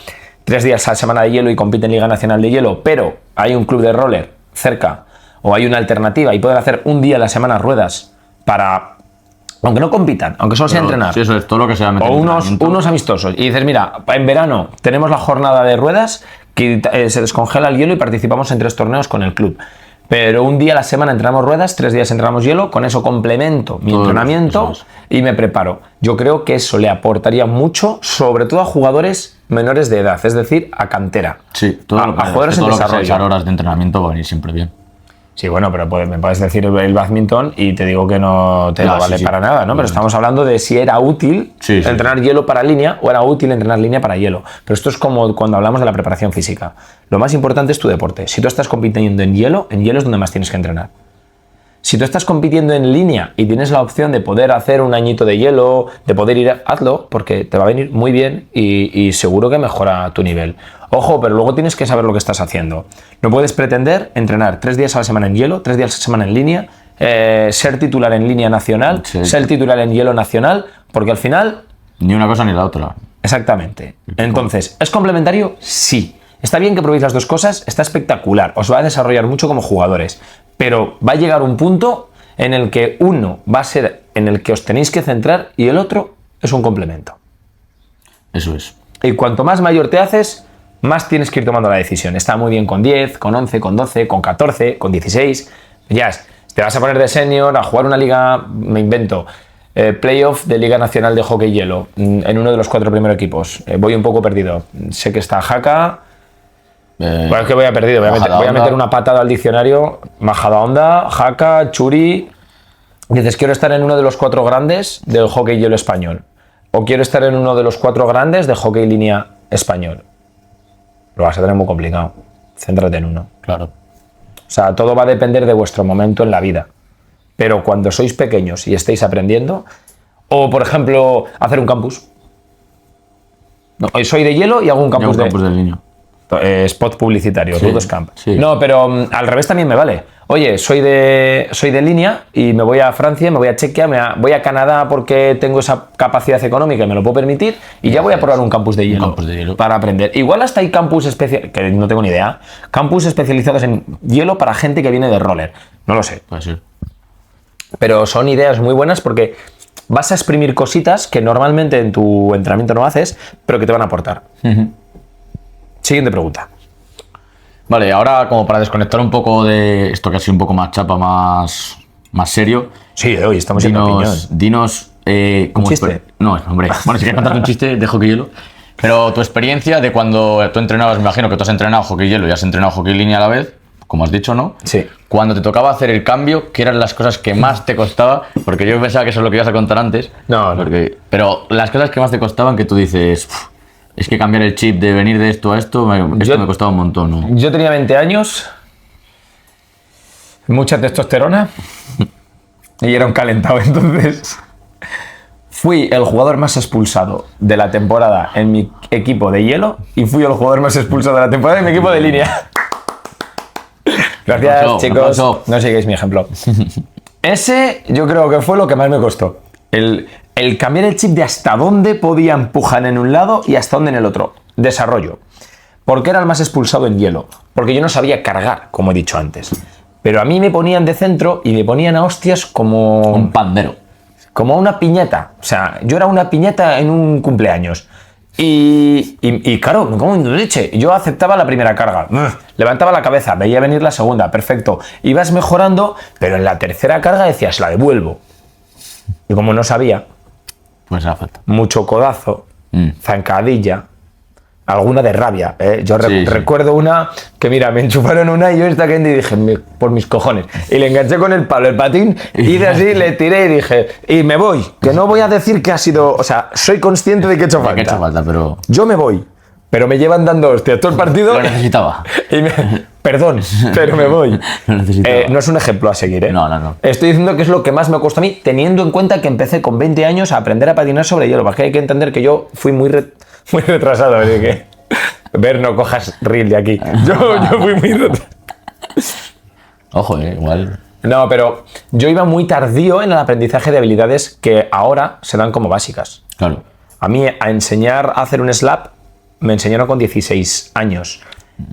3 días a la semana de hielo y compiten en Liga Nacional de Hielo, pero hay un club de roller cerca o hay una alternativa y pueden hacer un día a la semana ruedas para... Aunque no compitan, aunque solo sea entrenar. Sí, eso es todo lo que sea meter. O unos amistosos. Y dices, mira, en verano tenemos la jornada de ruedas, que se descongela el hielo y participamos en 3 torneos con el club. Pero un día a la semana entrenamos ruedas, 3 días entrenamos hielo, con eso complemento mi entrenamiento y me preparo. Yo creo que eso le aportaría mucho, sobre todo a jugadores menores de edad, es decir, a cantera. Sí, a jugadores en desarrollo. Horas de entrenamiento va a venir siempre bien. Sí, bueno, pero me puedes decir el badminton y te digo que no te vale para nada, ¿no? Pero estamos hablando de si era útil entrenar hielo para línea o era útil entrenar línea para hielo. Pero esto es como cuando hablamos de la preparación física. Lo más importante es tu deporte. Si tú estás compitiendo en hielo es donde más tienes que entrenar. Si tú estás compitiendo en línea y tienes la opción de poder hacer un añito de hielo, de poder ir, hazlo, porque te va a venir muy bien y seguro que mejora tu nivel. Ojo, pero luego tienes que saber lo que estás haciendo. No puedes pretender entrenar 3 días a la semana en hielo, 3 días a la semana en línea, ser titular en línea nacional, ser titular en hielo nacional, porque al final... Ni una cosa ni la otra. Exactamente. Entonces, ¿es complementario? Sí. Está bien que probéis las 2 cosas, está espectacular, os va a desarrollar mucho como jugadores, pero va a llegar un punto en el que uno va a ser en el que os tenéis que centrar y el otro es un complemento. Eso es. Y cuanto más mayor te haces, más tienes que ir tomando la decisión. Está muy bien con 10, con 11, con 12, con 14, con 16. Ya te vas a poner de senior a jugar una liga, me invento, playoff de Liga Nacional de Hockey Hielo, en uno de los 4 primeros equipos. Voy un poco perdido. Sé que está Haka. Bueno, es que voy a perdido. Voy a meter una patada al diccionario. Majadahonda, Haka, Churi. Dices, quiero estar en uno de los 4 grandes del hockey hielo español. o quiero estar en uno de los 4 grandes de hockey línea español. Lo vas a tener muy complicado. Céntrate en uno. Claro. O sea, todo va a depender de vuestro momento en la vida. Pero cuando sois pequeños y estéis aprendiendo, o por ejemplo, hacer un campus. No, soy de hielo y hago un campus, del niño. Spot publicitario, Sí, Rudos Camp. sí. No, pero al revés también me vale. Oye, soy de línea y me voy a Francia, me voy a Chequia, voy a Canadá porque tengo esa capacidad económica y me lo puedo permitir y ya voy a probar un campus de hielo, para aprender. Igual hasta hay campus especializados, que no tengo ni idea, campus especializados en hielo para gente que viene de roller. No lo sé. Puede ser. Pero son ideas muy buenas porque vas a exprimir cositas que normalmente en tu entrenamiento no haces, pero que te van a aportar. Siguiente pregunta. Vale, ahora como para desconectar un poco de esto que ha sido un poco más chapa, más serio. Sí, hoy estamos siendo opinión. Dinos ¿Un chiste? No, hombre. Bueno, si quieres contarte un chiste de hockey hielo. Pero tu experiencia de cuando tú entrenabas, me imagino que tú has entrenado hockey hielo y has entrenado hockey línea a la vez, como has dicho, ¿no? Sí. Cuando te tocaba hacer el cambio, ¿qué eran las cosas que más te costaba? Porque yo pensaba que eso es lo que ibas a contar antes. No. Pero las cosas que más te costaban que tú dices... Es que cambiar el chip de venir de esto a esto, esto me costaba un montón, ¿no? Yo tenía 20 años, mucha testosterona y era un calentado. Entonces, fui el jugador más expulsado de la temporada en mi equipo de hielo y fui el jugador más expulsado de la temporada en mi equipo de línea. Gracias, chicos. No sigáis mi ejemplo. Ese yo creo que fue lo que más me costó. El cambiar el chip de hasta dónde podía empujar en un lado y hasta dónde en el otro. Desarrollo. ¿Por qué era el más expulsado en hielo? Porque yo no sabía cargar, como he dicho antes. Pero a mí me ponían de centro y me ponían a hostias como... Un pandero. Como una piñata. O sea, yo era una piñata en un cumpleaños. Y claro, como en leche. Yo aceptaba la primera carga. Levantaba la cabeza, veía venir la segunda. Perfecto. Ibas mejorando, pero en la tercera carga decías, la devuelvo. Y como no sabía... Pues era falta. Mucho codazo, zancadilla, alguna de rabia. Yo Sí. recuerdo una que, mira, me enchufaron una y yo esta gente y dije, por mis cojones. Y le enganché con el palo, el patín, hice así, le tiré y dije, y me voy. Que no voy a decir que ha sido, o sea, soy consciente de que he hecho falta. Que he hecho falta, pero... Yo me voy, pero me llevan dando hostias todo el partido. Lo necesitaba. Perdón, pero me voy. Lo necesitaba. No es un ejemplo a seguir, ¿eh? No. Estoy diciendo que es lo que más me costó a mí, teniendo en cuenta que empecé con 20 años a aprender a patinar sobre hielo. Porque hay que entender que yo fui muy retrasado. Así que, ver, no cojas reel de aquí. Yo fui muy retrasado. Ojo, igual... No, pero yo iba muy tardío en el aprendizaje de habilidades que ahora se dan como básicas. Claro. A mí, a enseñar a hacer un slap, me enseñaron con 16 años.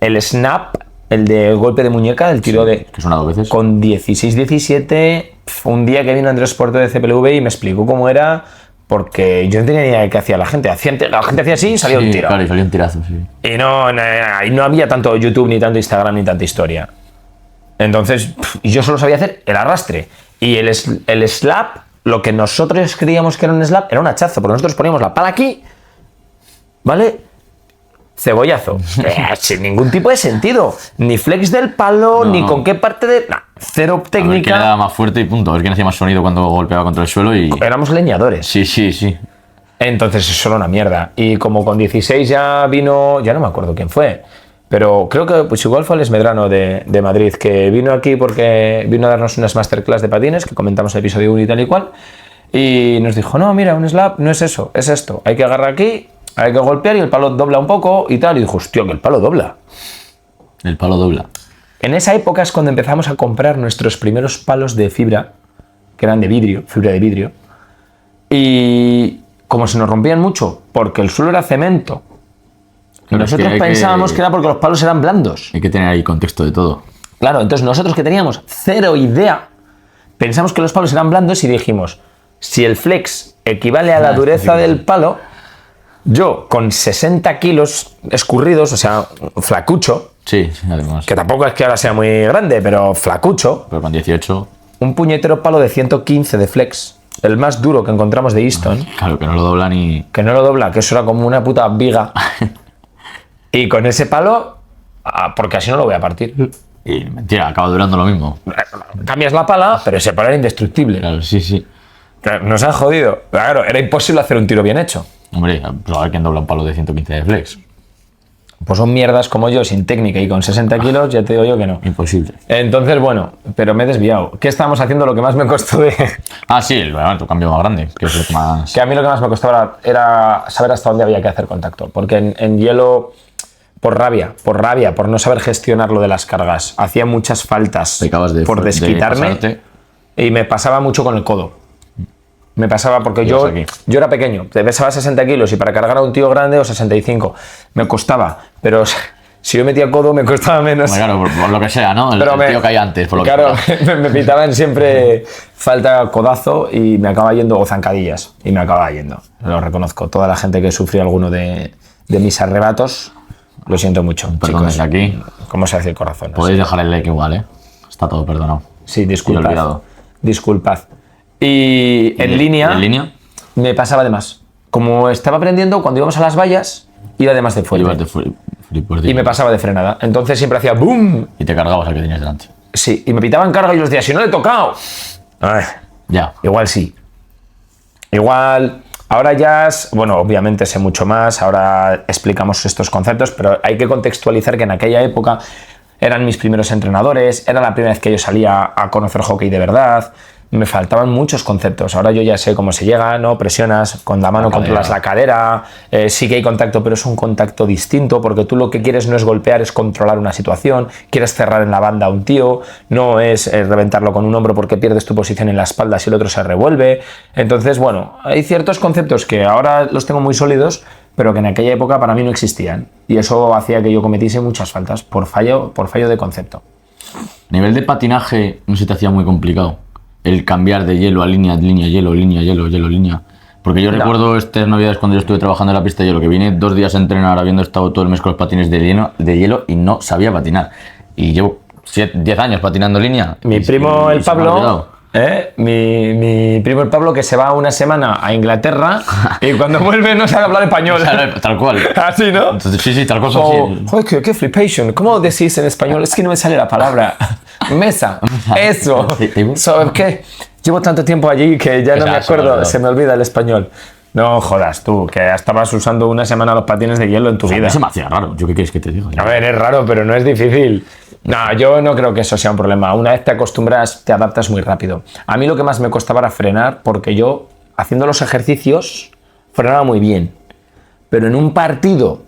El snap, el de golpe de muñeca, el tiro de... Que suena 2 veces. Con 16, 17, un día que vino Andrés Porto de CPLV y me explicó cómo era, porque yo no tenía ni idea de qué hacía la gente. La gente hacía así y salía un tiro. Claro, y salió un tirazo, sí. Y no había tanto YouTube, ni tanto Instagram, ni tanta historia. Entonces, yo solo sabía hacer el arrastre. Y el slap, lo que nosotros creíamos que era un slap, era un hachazo, porque nosotros poníamos la pala aquí, ¿vale? Cebollazo. Sin ningún tipo de sentido. Ni flex del palo, ni con qué parte de... cero técnica. A ver quién le daba más fuerte y punto. A ver quién hacía más sonido cuando golpeaba contra el suelo y... Éramos leñadores. Sí. Entonces eso era una mierda. Y como con 16 ya vino... Ya no me acuerdo quién fue. Pero creo que pues igual fue el Esmedrano de Madrid, que vino aquí porque vino a darnos unas masterclass de patines, que comentamos el episodio 1 y tal y cual. Y nos dijo, no, mira, un slap no es eso, es esto. Hay que agarrar aquí, hay que golpear y el palo dobla un poco y tal. Y dijo, hostia, que el palo dobla. El palo dobla. En esa época es cuando empezamos a comprar nuestros primeros palos de fibra, que eran de vidrio, fibra de vidrio. Y como se nos rompían mucho, porque el suelo era cemento, Claro, nosotros pensábamos que era porque los palos eran blandos. Hay que tener ahí contexto de todo. Claro, entonces nosotros que teníamos cero idea, pensamos que los palos eran blandos y dijimos, si el flex equivale a la dureza del palo, yo con 60 kilos escurridos, o sea, flacucho, Sí, además. que tampoco es que ahora sea muy grande, pero flacucho, Pero con 18... un puñetero palo de 115 de flex, el más duro que encontramos de Easton, Claro, que no lo dobla ni... que no lo dobla, que eso era como una puta viga, y con ese palo, porque así no lo voy a partir. Y mentira, acaba durando lo mismo. Cambias la pala, pero ese palo era indestructible. Claro, sí. Claro, nos han jodido. Claro, era imposible hacer un tiro bien hecho. Hombre, pues a ver quién dobla un palo de 115 de flex. Pues son mierdas como yo, sin técnica y con 60 kilos, ya te digo yo que no. Imposible. Entonces, bueno, pero me he desviado. ¿Qué estábamos haciendo? Lo que más me costó de... Ah, sí, tu cambio más grande, que es lo que más... Que a mí lo que más me costaba era saber hasta dónde había que hacer contacto. Porque en hielo, por rabia, por no saber gestionar lo de las cargas, hacía muchas faltas Pecabas por desquitarme y me pasaba mucho con el codo. Me pasaba porque yo era pequeño, te pesaba 60 kilos y para cargar a un tío grande o 65 me costaba, pero si yo metía codo me costaba menos. Bueno, claro, por lo que sea, ¿no? El tío que hay antes, por lo claro, que sea. me pitaban siempre falta codazo y me acababa yendo, o zancadillas, y me acababa yendo. Lo reconozco. Toda la gente que sufrió alguno de mis arrebatos, lo siento mucho. Perdón, chicos. desde aquí. ¿Cómo se hace el corazón? Podéis dejar el like igual, ¿eh? Está todo perdonado. Sí, disculpad. olvidado. Disculpad. Y en línea me pasaba de más. Como estaba aprendiendo, cuando íbamos a las vallas, iba de más de fuerte. Y me pasaba de frenada. Entonces siempre hacía ¡boom! Y te cargabas al que tenías delante. Sí, y me pitaban carga y yo les decía, si no le he tocado. Ay, Ya. igual sí. Igual, ahora ya, bueno, obviamente sé mucho más, ahora explicamos estos conceptos, pero hay que contextualizar que en aquella época eran mis primeros entrenadores, era la primera vez que yo salía a conocer hockey de verdad, me faltaban muchos conceptos. Ahora yo ya sé cómo se llega, ¿no? Presionas, con la mano controlas la cadera, sí que hay contacto, pero es un contacto distinto, porque tú lo que quieres no es golpear, es controlar una situación, quieres cerrar en la banda a un tío, no es reventarlo con un hombro porque pierdes tu posición en la espalda si el otro se revuelve. Entonces, bueno, hay ciertos conceptos que ahora los tengo muy sólidos, pero que en aquella época para mí no existían. Y eso hacía que yo cometiese muchas faltas por fallo de concepto. A nivel de patinaje no se te hacía muy complicado el cambiar de hielo a línea, hielo, línea. Porque yo recuerdo estas navidades cuando yo estuve trabajando en la pista de hielo, que vine 2 días a entrenar habiendo estado todo el mes con los patines de hielo y no sabía patinar. Y llevo 10 años patinando línea. Mi primo el Pablo, mi primo el Pablo, que se va una semana a Inglaterra y cuando vuelve no sabe hablar español. Tal cual. Así, ¿no? Entonces, sí, tal cual. Joder, qué flipation. ¿Cómo decís en español? Es que no me sale la palabra. Mesa. Eso. ¿Sabes qué? Llevo tanto tiempo allí que ya no me acuerdo. Se me olvida el español. No jodas tú, que estabas usando una semana los patines de hielo en tu vida. Eso me hacía raro. ¿Yo qué quieres que te diga? A ver, es raro, pero no es difícil. No, yo no creo que eso sea un problema. Una vez te acostumbras, te adaptas muy rápido. A mí lo que más me costaba era frenar, porque yo, haciendo los ejercicios, frenaba muy bien. Pero en un partido,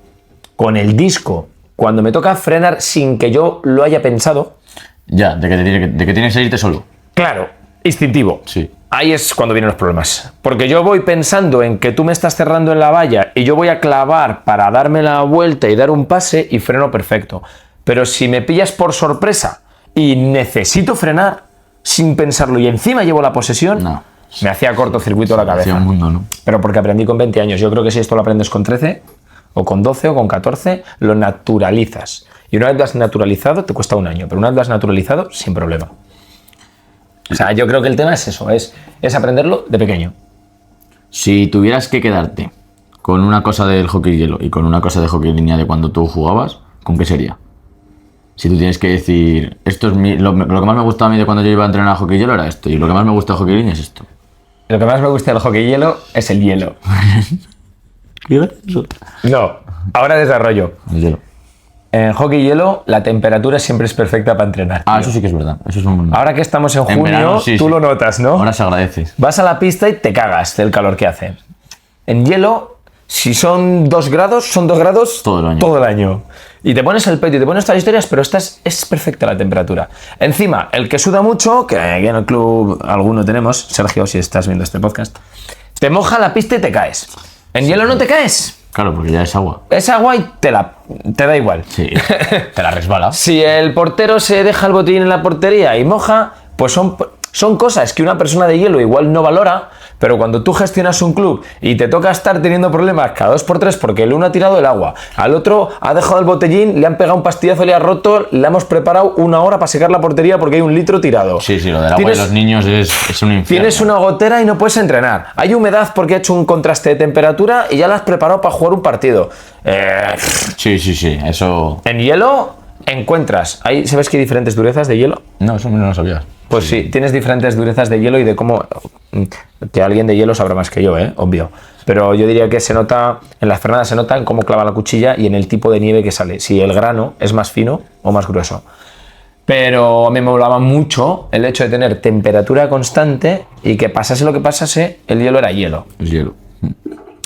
con el disco, cuando me toca frenar sin que yo lo haya pensado... Ya, de que tienes que irte solo. Claro, instintivo. Sí. Ahí es cuando vienen los problemas. Porque yo voy pensando en que tú me estás cerrando en la valla y yo voy a clavar para darme la vuelta y dar un pase y freno perfecto. Pero si me pillas por sorpresa y necesito frenar sin pensarlo y encima llevo la posesión, no. Me hacía cortocircuito la cabeza. Un mundo, ¿no? Pero porque aprendí con 20 años. Yo creo que si esto lo aprendes con 13 o con 12 o con 14, lo naturalizas. Y una vez lo has naturalizado, te cuesta un año. Pero una vez lo has naturalizado, sin problema. O sea, yo creo que el tema es eso, es aprenderlo de pequeño. Si tuvieras que quedarte con una cosa del hockey hielo y con una cosa de hockey línea de cuando tú jugabas, ¿con qué sería? Si tú tienes que decir, esto es lo que más me gustaba a mí de cuando yo iba a entrenar a hockey hielo era esto, y lo que más me gusta de hockey línea es esto. Lo que más me gusta del hockey hielo es el hielo. ¿Qué es eso? No, ahora desarrollo. El hielo. En hockey hielo, la temperatura siempre es perfecta para entrenar. Ah, eso sí que es verdad. Eso es Ahora que estamos en junio, verano, sí, tú sí. lo notas, ¿no? Ahora se agradece. Vas a la pista y te cagas del calor que hace. En hielo, si son 2 grados, son 2 grados todo el año. Y te pones el pecho y te pones estas historias, pero es perfecta la temperatura. Encima, el que suda mucho, que aquí en el club alguno tenemos, Sergio, si estás viendo este podcast, te moja la pista y te caes. En hielo no te caes. Claro, porque ya es agua. Es agua y te da igual. Sí, te la resbala. Si el portero se deja el botín en la portería y moja, pues son cosas que una persona de hielo igual no valora, pero cuando tú gestionas un club y te toca estar teniendo problemas cada 2x3 porque el uno ha tirado el agua, al otro ha dejado el botellín, le han pegado un pastillazo, le ha roto, le hemos preparado 1 hora para secar la portería porque hay 1 litro tirado. Sí, lo del agua de los niños es un infierno. Tienes una gotera y no puedes entrenar. Hay humedad porque ha hecho un contraste de temperatura y ya la has preparado para jugar un partido. Sí, eso... En hielo... encuentras, ahí ¿sabes que hay diferentes durezas de hielo? No, eso no lo sabía. Pues sí, tienes diferentes durezas de hielo y de cómo, que alguien de hielo sabrá más que yo, obvio. Pero yo diría que se nota, en las frenadas se nota en cómo clava la cuchilla y en el tipo de nieve que sale, si el grano es más fino o más grueso. Pero a mí me molaba mucho el hecho de tener temperatura constante y que pasase lo que pasase, el hielo era hielo. Es hielo.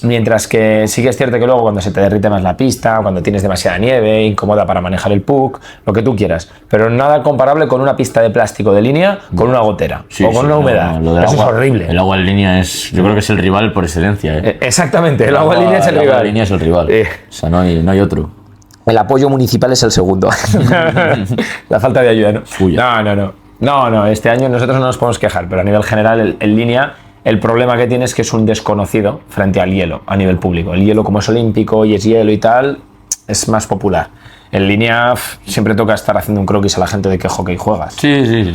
Mientras que sí que es cierto que luego cuando se te derrite más la pista, cuando tienes demasiada nieve, incómoda para manejar el puck, lo que tú quieras. Pero nada comparable con una pista de plástico de línea con una gotera o con una humedad. Lo del Eso agua, es horrible. El agua en línea es, yo creo que es el rival por excelencia. Exactamente, el agua en línea es el rival. El agua en línea es el rival. O sea, no hay otro. El apoyo municipal es el segundo. La falta de ayuda, ¿no? Fuya. No, este año nosotros no nos podemos quejar, pero a nivel general, en línea, el problema que tiene es que es un desconocido frente al hielo a nivel público. El hielo, como es olímpico y es hielo y tal, es más popular. En línea siempre toca estar haciendo un croquis a la gente de qué hockey juegas. Sí.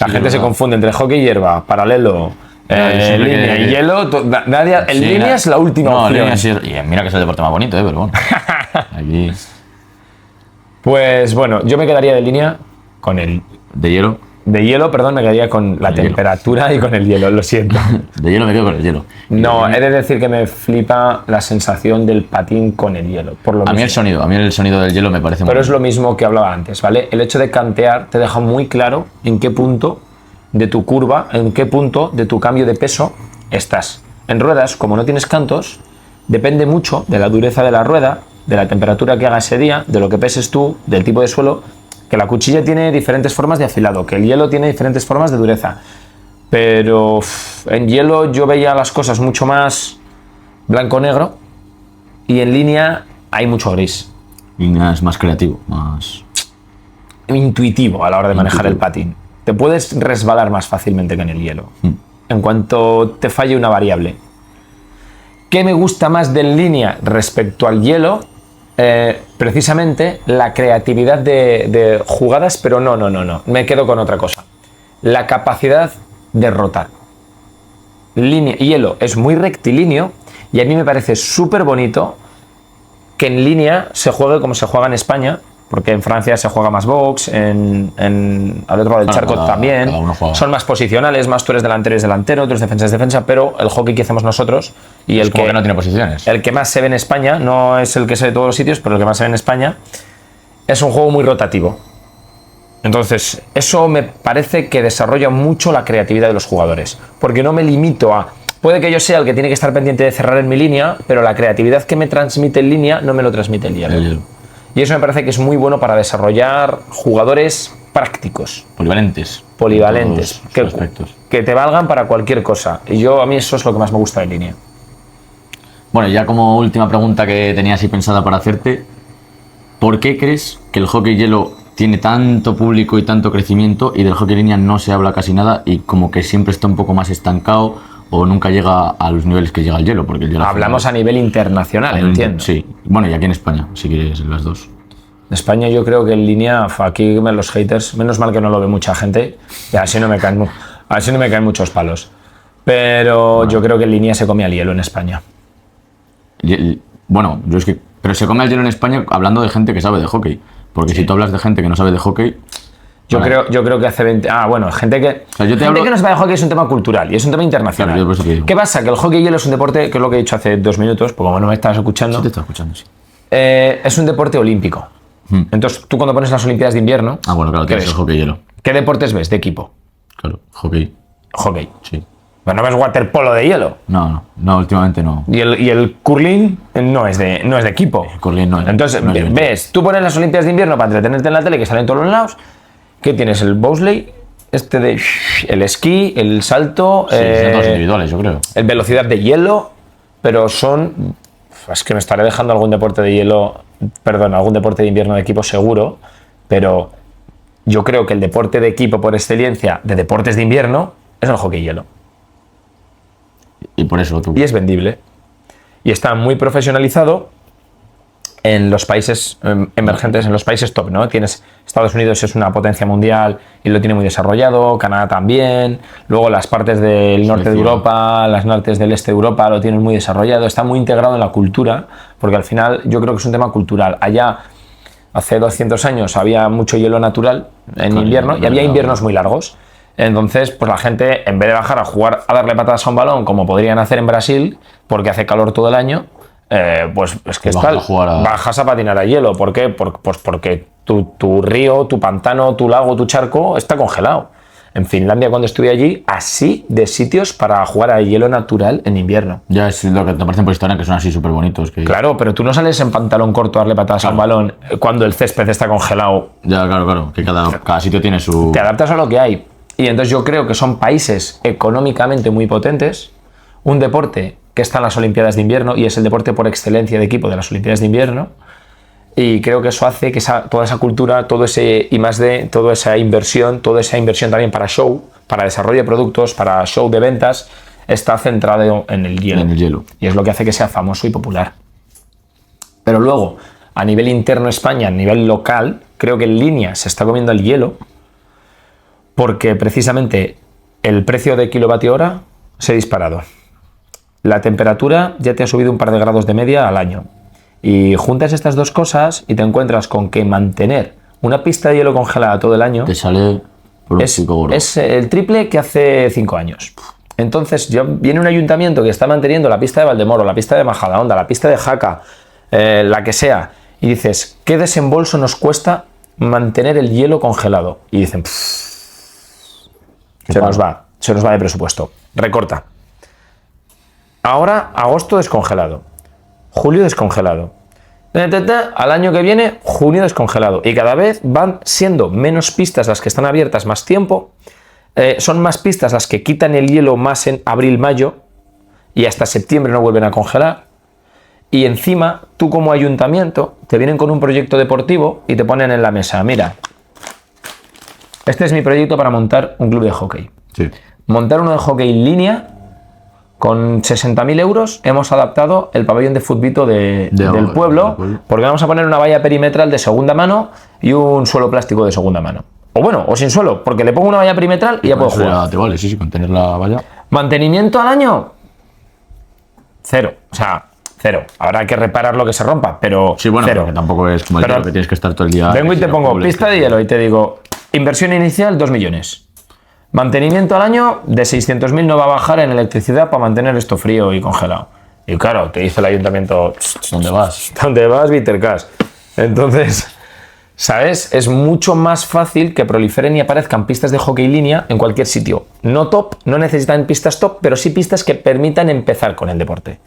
La gente se confunde entre hockey y hierba, paralelo, línea y hielo. Línea es la última opción. Línea sí, y mira que es el deporte más bonito, pero bueno. Aquí. Pues bueno, yo me quedaría de línea con el... ¿De hielo? De hielo, perdón, me quedaría con la temperatura y con el hielo, lo siento. De hielo me quedo con el hielo. No, he de decir que me flipa la sensación del patín con el hielo. Por lo a mismo. mí el sonido del hielo me parece muy Pero es lo mismo que hablaba antes, ¿vale? El hecho de cantear te deja muy claro en qué punto de tu curva, en qué punto de tu cambio de peso estás. En ruedas, como no tienes cantos, depende mucho de la dureza de la rueda, de la temperatura que haga ese día, de lo que peses tú, del tipo de suelo, que la cuchilla tiene diferentes formas de afilado, que el hielo tiene diferentes formas de dureza. Pero en hielo yo veía las cosas mucho más blanco-negro y en línea hay mucho gris. Línea es más creativo, más... intuitivo a la hora de manejar el patín. Te puedes resbalar más fácilmente que en el hielo. En cuanto te falle una variable. ¿Qué me gusta más de en línea respecto al hielo? Precisamente la creatividad de jugadas, pero no. Me quedo con otra cosa. La capacidad de rotar. Hielo es muy rectilíneo y a mí me parece súper bonito que en línea se juegue como se juega en España, porque en Francia se juega más box, al otro lado del charco también, son más posicionales, más tú eres delantero, tú eres defensa, pero el hockey que hacemos nosotros y el que no tiene posiciones. El que más se ve en España, no es el que se ve en todos los sitios, pero el que más se ve en España, es un juego muy rotativo. Entonces, eso me parece que desarrolla mucho la creatividad de los jugadores, porque no me limito a... Puede que yo sea el que tiene que estar pendiente de cerrar en mi línea, pero la creatividad que me transmite en línea no me lo transmite el hielo. Y eso me parece que es muy bueno para desarrollar jugadores prácticos. Polivalentes. Que te valgan para cualquier cosa. Y a mí eso es lo que más me gusta de línea. Bueno, ya como última pregunta que tenía así pensada para hacerte, ¿por qué crees que el hockey hielo tiene tanto público y tanto crecimiento y del hockey línea no se habla casi nada y como que siempre está un poco más estancado o nunca llega a los niveles que llega el hielo? Porque el hielo hablamos a nivel internacional, entiendo. Sí, bueno, y aquí en España, si quieres las dos. En España yo creo que en línea, aquí los haters, menos mal que no lo ve mucha gente, y así no me caen muchos palos. Pero yo creo que en línea se come al hielo en España. Bueno, pero se come al hielo en España hablando de gente que sabe de hockey. Porque si tú hablas de gente que no sabe de hockey... Yo creo que hace 20... gente que... que no sabe de hockey es un tema cultural y es un tema internacional. Claro, yo por eso te digo. ¿Qué pasa? Que el hockey hielo es un deporte, que es lo que he dicho hace 2 minutos, porque como no me estabas escuchando... Sí te estaba escuchando, sí. Es un deporte olímpico. Entonces, tú cuando pones las Olimpiadas de invierno... bueno, claro, tienes el hockey hielo. ¿Qué deportes ves de equipo? Claro, hockey. Hockey. Sí. ¿Pero no ves waterpolo de hielo? No, últimamente no. ¿Y el curling no es de equipo? El curling no es. Entonces, no es ves, tú pones las Olimpiadas de invierno para entretenerte en la tele, que salen todos los lados. ¿Qué tienes? El bobsleigh, el esquí, el salto... Sí, son todos individuales, yo creo. El velocidad de hielo, pero son... Es que me estaré dejando algún deporte de hielo... Perdón, algún deporte de invierno de equipo seguro, pero yo creo que el deporte de equipo por excelencia de deportes de invierno es el hockey hielo. Y por eso tú... Y es vendible. Y está muy profesionalizado en los países emergentes, en los países top, ¿no? Tienes Estados Unidos, es una potencia mundial y lo tiene muy desarrollado, Canadá también, luego las partes del norte de Europa, las partes del este de Europa lo tienen muy desarrollado, está muy integrado en la cultura, porque al final yo creo que es un tema cultural. Allá Hace 200 años había mucho hielo natural en invierno y había inviernos muy largos. Entonces, pues la gente, en vez de bajar a jugar a darle patadas a un balón, como podrían hacer en Brasil, porque hace calor todo el año, pues es que bajas a patinar a hielo. ¿Por qué? Pues porque tu río, tu pantano, tu lago, tu charco está congelado. En Finlandia, cuando estuve allí, así de sitios para jugar a hielo natural en invierno. Ya es lo que te parecen por historia, que son así súper bonitos. Que... Claro, pero tú no sales en pantalón corto a darle patadas a un balón cuando el césped está congelado. Ya, claro, que cada sitio tiene su... Te adaptas a lo que hay. Y entonces yo creo que son países económicamente muy potentes, un deporte que está en las Olimpiadas de invierno y es el deporte por excelencia de equipo de las Olimpiadas de invierno. Y creo que eso hace que toda esa cultura, todo ese I+D, toda esa inversión también para show, para desarrollo de productos, para show de ventas, está centrado en el hielo. Y es lo que hace que sea famoso y popular. Pero luego, a nivel interno España, a nivel local, creo que en línea se está comiendo el hielo porque precisamente el precio de kilovatio hora se ha disparado. La temperatura ya te ha subido un par de grados de media al año. Y juntas estas dos cosas y te encuentras con que mantener una pista de hielo congelada todo el año te sale es el triple que hace 5 años. Entonces viene un ayuntamiento que está manteniendo la pista de Valdemoro, la pista de Majadahonda, la pista de Jaca, la que sea, y dices, ¿qué desembolso nos cuesta mantener el hielo congelado? Y dicen, se nos va de presupuesto, recorta. Ahora agosto descongelado, julio descongelado, al año que viene junio descongelado, y cada vez van siendo menos pistas las que están abiertas más tiempo, son más pistas las que quitan el hielo más en abril-mayo y hasta septiembre no vuelven a congelar. Y encima tú como ayuntamiento te vienen con un proyecto deportivo y te ponen en la mesa, mira, este es mi proyecto para montar un club de hockey. Sí. Montar uno de hockey en línea. Con 60.000 euros hemos adaptado el pabellón de futbito del pueblo, porque vamos a poner una valla perimetral de segunda mano y un suelo plástico de segunda mano. O sin suelo, porque le pongo una valla perimetral y ya puedo jugar. Te vale, sí, con tener la valla. ¿Mantenimiento al año? Cero. O sea, cero. Habrá que reparar lo que se rompa, pero sí, bueno, cero. Que tampoco es como el hielo que tienes que estar todo el día... Vengo y te pongo pista de hielo y te digo, inversión inicial 2 millones. Mantenimiento al año de 600.000 no va a bajar en electricidad para mantener esto frío y congelado. Y claro, te dice el ayuntamiento, ¿dónde vas? ¿Dónde vas, Vitercas? Entonces, ¿sabes? Es mucho más fácil que proliferen y aparezcan pistas de hockey línea en cualquier sitio. No top, no necesitan pistas top, pero sí pistas que permitan empezar con el deporte.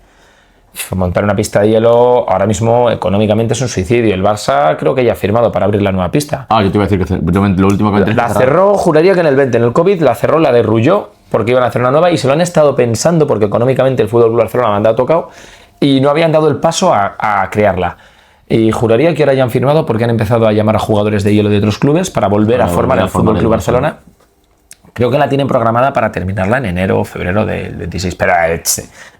Montar una pista de hielo ahora mismo económicamente es un suicidio. El Barça creo que ya ha firmado para abrir la nueva pista. Yo te iba a decir que lo último que la cerró, juraría que en el 20, en el COVID la cerró, la derrulló porque iban a hacer una nueva y se lo han estado pensando porque económicamente el Fútbol Club Barcelona la han dado tocado y no habían dado el paso a crearla. Y juraría que ahora ya han firmado porque han empezado a llamar a jugadores de hielo de otros clubes para volver a formar el Fútbol Club Barcelona. Creo que la tienen programada para terminarla en enero o febrero del 26. Pero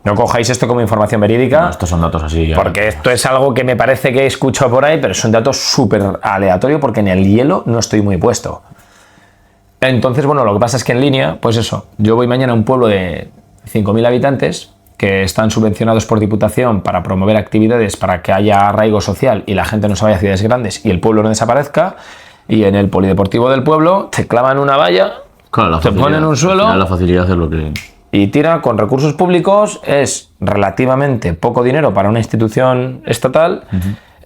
no cojáis esto como información verídica. No, estos son datos así. Porque esto es algo que me parece que he escuchado por ahí, pero son datos súper aleatorios porque en el hielo no estoy muy puesto. Entonces, bueno, lo que pasa es que en línea, pues eso, yo voy mañana a un pueblo de 5.000 habitantes que están subvencionados por Diputación para promover actividades para que haya arraigo social y la gente no se vaya a ciudades grandes y el pueblo no desaparezca. Y en el polideportivo del pueblo te clavan una valla. Claro, te ponen un suelo la facilidad es lo que... y tira con recursos públicos, es relativamente poco dinero para una institución estatal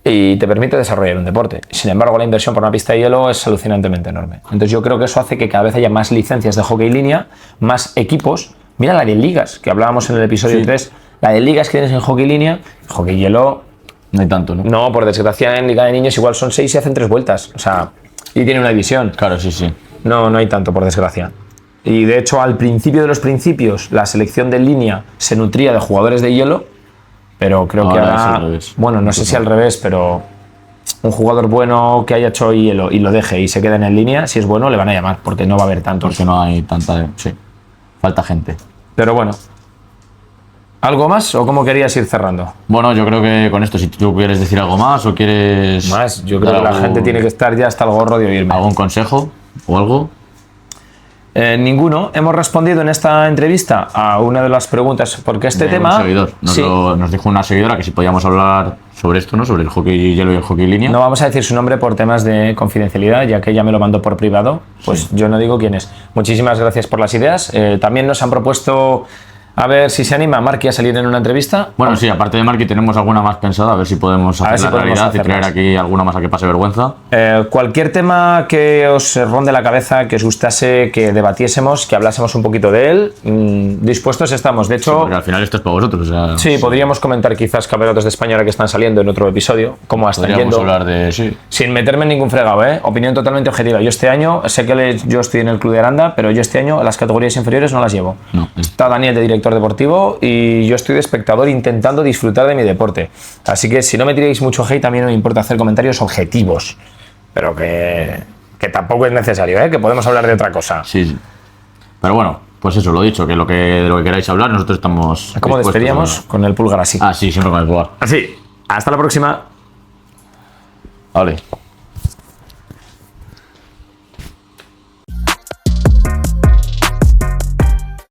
y te permite desarrollar un deporte. Sin embargo, la inversión por una pista de hielo es alucinantemente enorme. Entonces yo creo que eso hace que cada vez haya más licencias de hockey línea, más equipos. Mira la de ligas, que hablábamos en el episodio 3, la de ligas que tienes en hockey línea, hockey hielo... No hay tanto, ¿no? No, por desgracia en liga de niños igual son 6 y hacen 3 vueltas. O sea, y tiene una división. Claro, sí. No hay tanto, por desgracia. Y de hecho, al principio de los principios, la selección de línea se nutría de jugadores de hielo, pero creo que ahora... Es al revés. Bueno, no sé si al revés, pero un jugador bueno que haya hecho hielo y lo deje y se quede en línea, si es bueno, le van a llamar, porque no va a haber tantos. Porque no hay tanta... Sí, falta gente. Pero bueno. ¿Algo más o cómo querías ir cerrando? Bueno, yo creo que con esto, si tú quieres decir algo más o quieres... Más, yo creo que la gente tiene que estar ya hasta el gorro de oírme. ¿Algún consejo o algo? Ninguno. Hemos respondido en esta entrevista a una de las preguntas, porque este tema... Un seguidor. Nos dijo una seguidora que si podíamos hablar sobre esto, ¿no? Sobre el hockey hielo y el hockey línea. No vamos a decir su nombre por temas de confidencialidad, ya que ella me lo mandó por privado, pues Sí. yo no digo quién es. Muchísimas gracias por las ideas. También nos han propuesto a ver si se anima Marky a salir en una entrevista. Bueno, sí, aparte de Marky tenemos alguna más pensada, a ver si podemos A ver hacer si la podemos realidad y traer hacerlas. aquí alguna más a que pase vergüenza. Cualquier tema que os ronde la cabeza, que os gustase, que debatiésemos, que hablásemos un poquito de él, dispuestos estamos. De hecho, Porque al final esto es para vosotros. O sea, sí, podríamos comentar quizás campeonatos de España ahora que están saliendo en otro episodio, cómo están podríamos yendo. hablar de... Sí. Sin meterme en ningún fregado, opinión totalmente objetiva. Yo este año, sé que yo estoy en el club de Aranda, pero yo este año las categorías inferiores no las llevo. No. Está Daniel de director deportivo y yo estoy de espectador intentando disfrutar de mi deporte. Así que si no me tiréis mucho hate, también me importa hacer comentarios objetivos. Pero que tampoco es necesario, que podemos hablar de otra cosa. Sí, sí. Pero bueno, pues eso, lo dicho, que de lo que queráis hablar, nosotros estamos... ¿Cómo dispuestos despedíamos? Con el pulgar así. Ah, sí, siempre con el pulgar. Así. Hasta la próxima. Vale.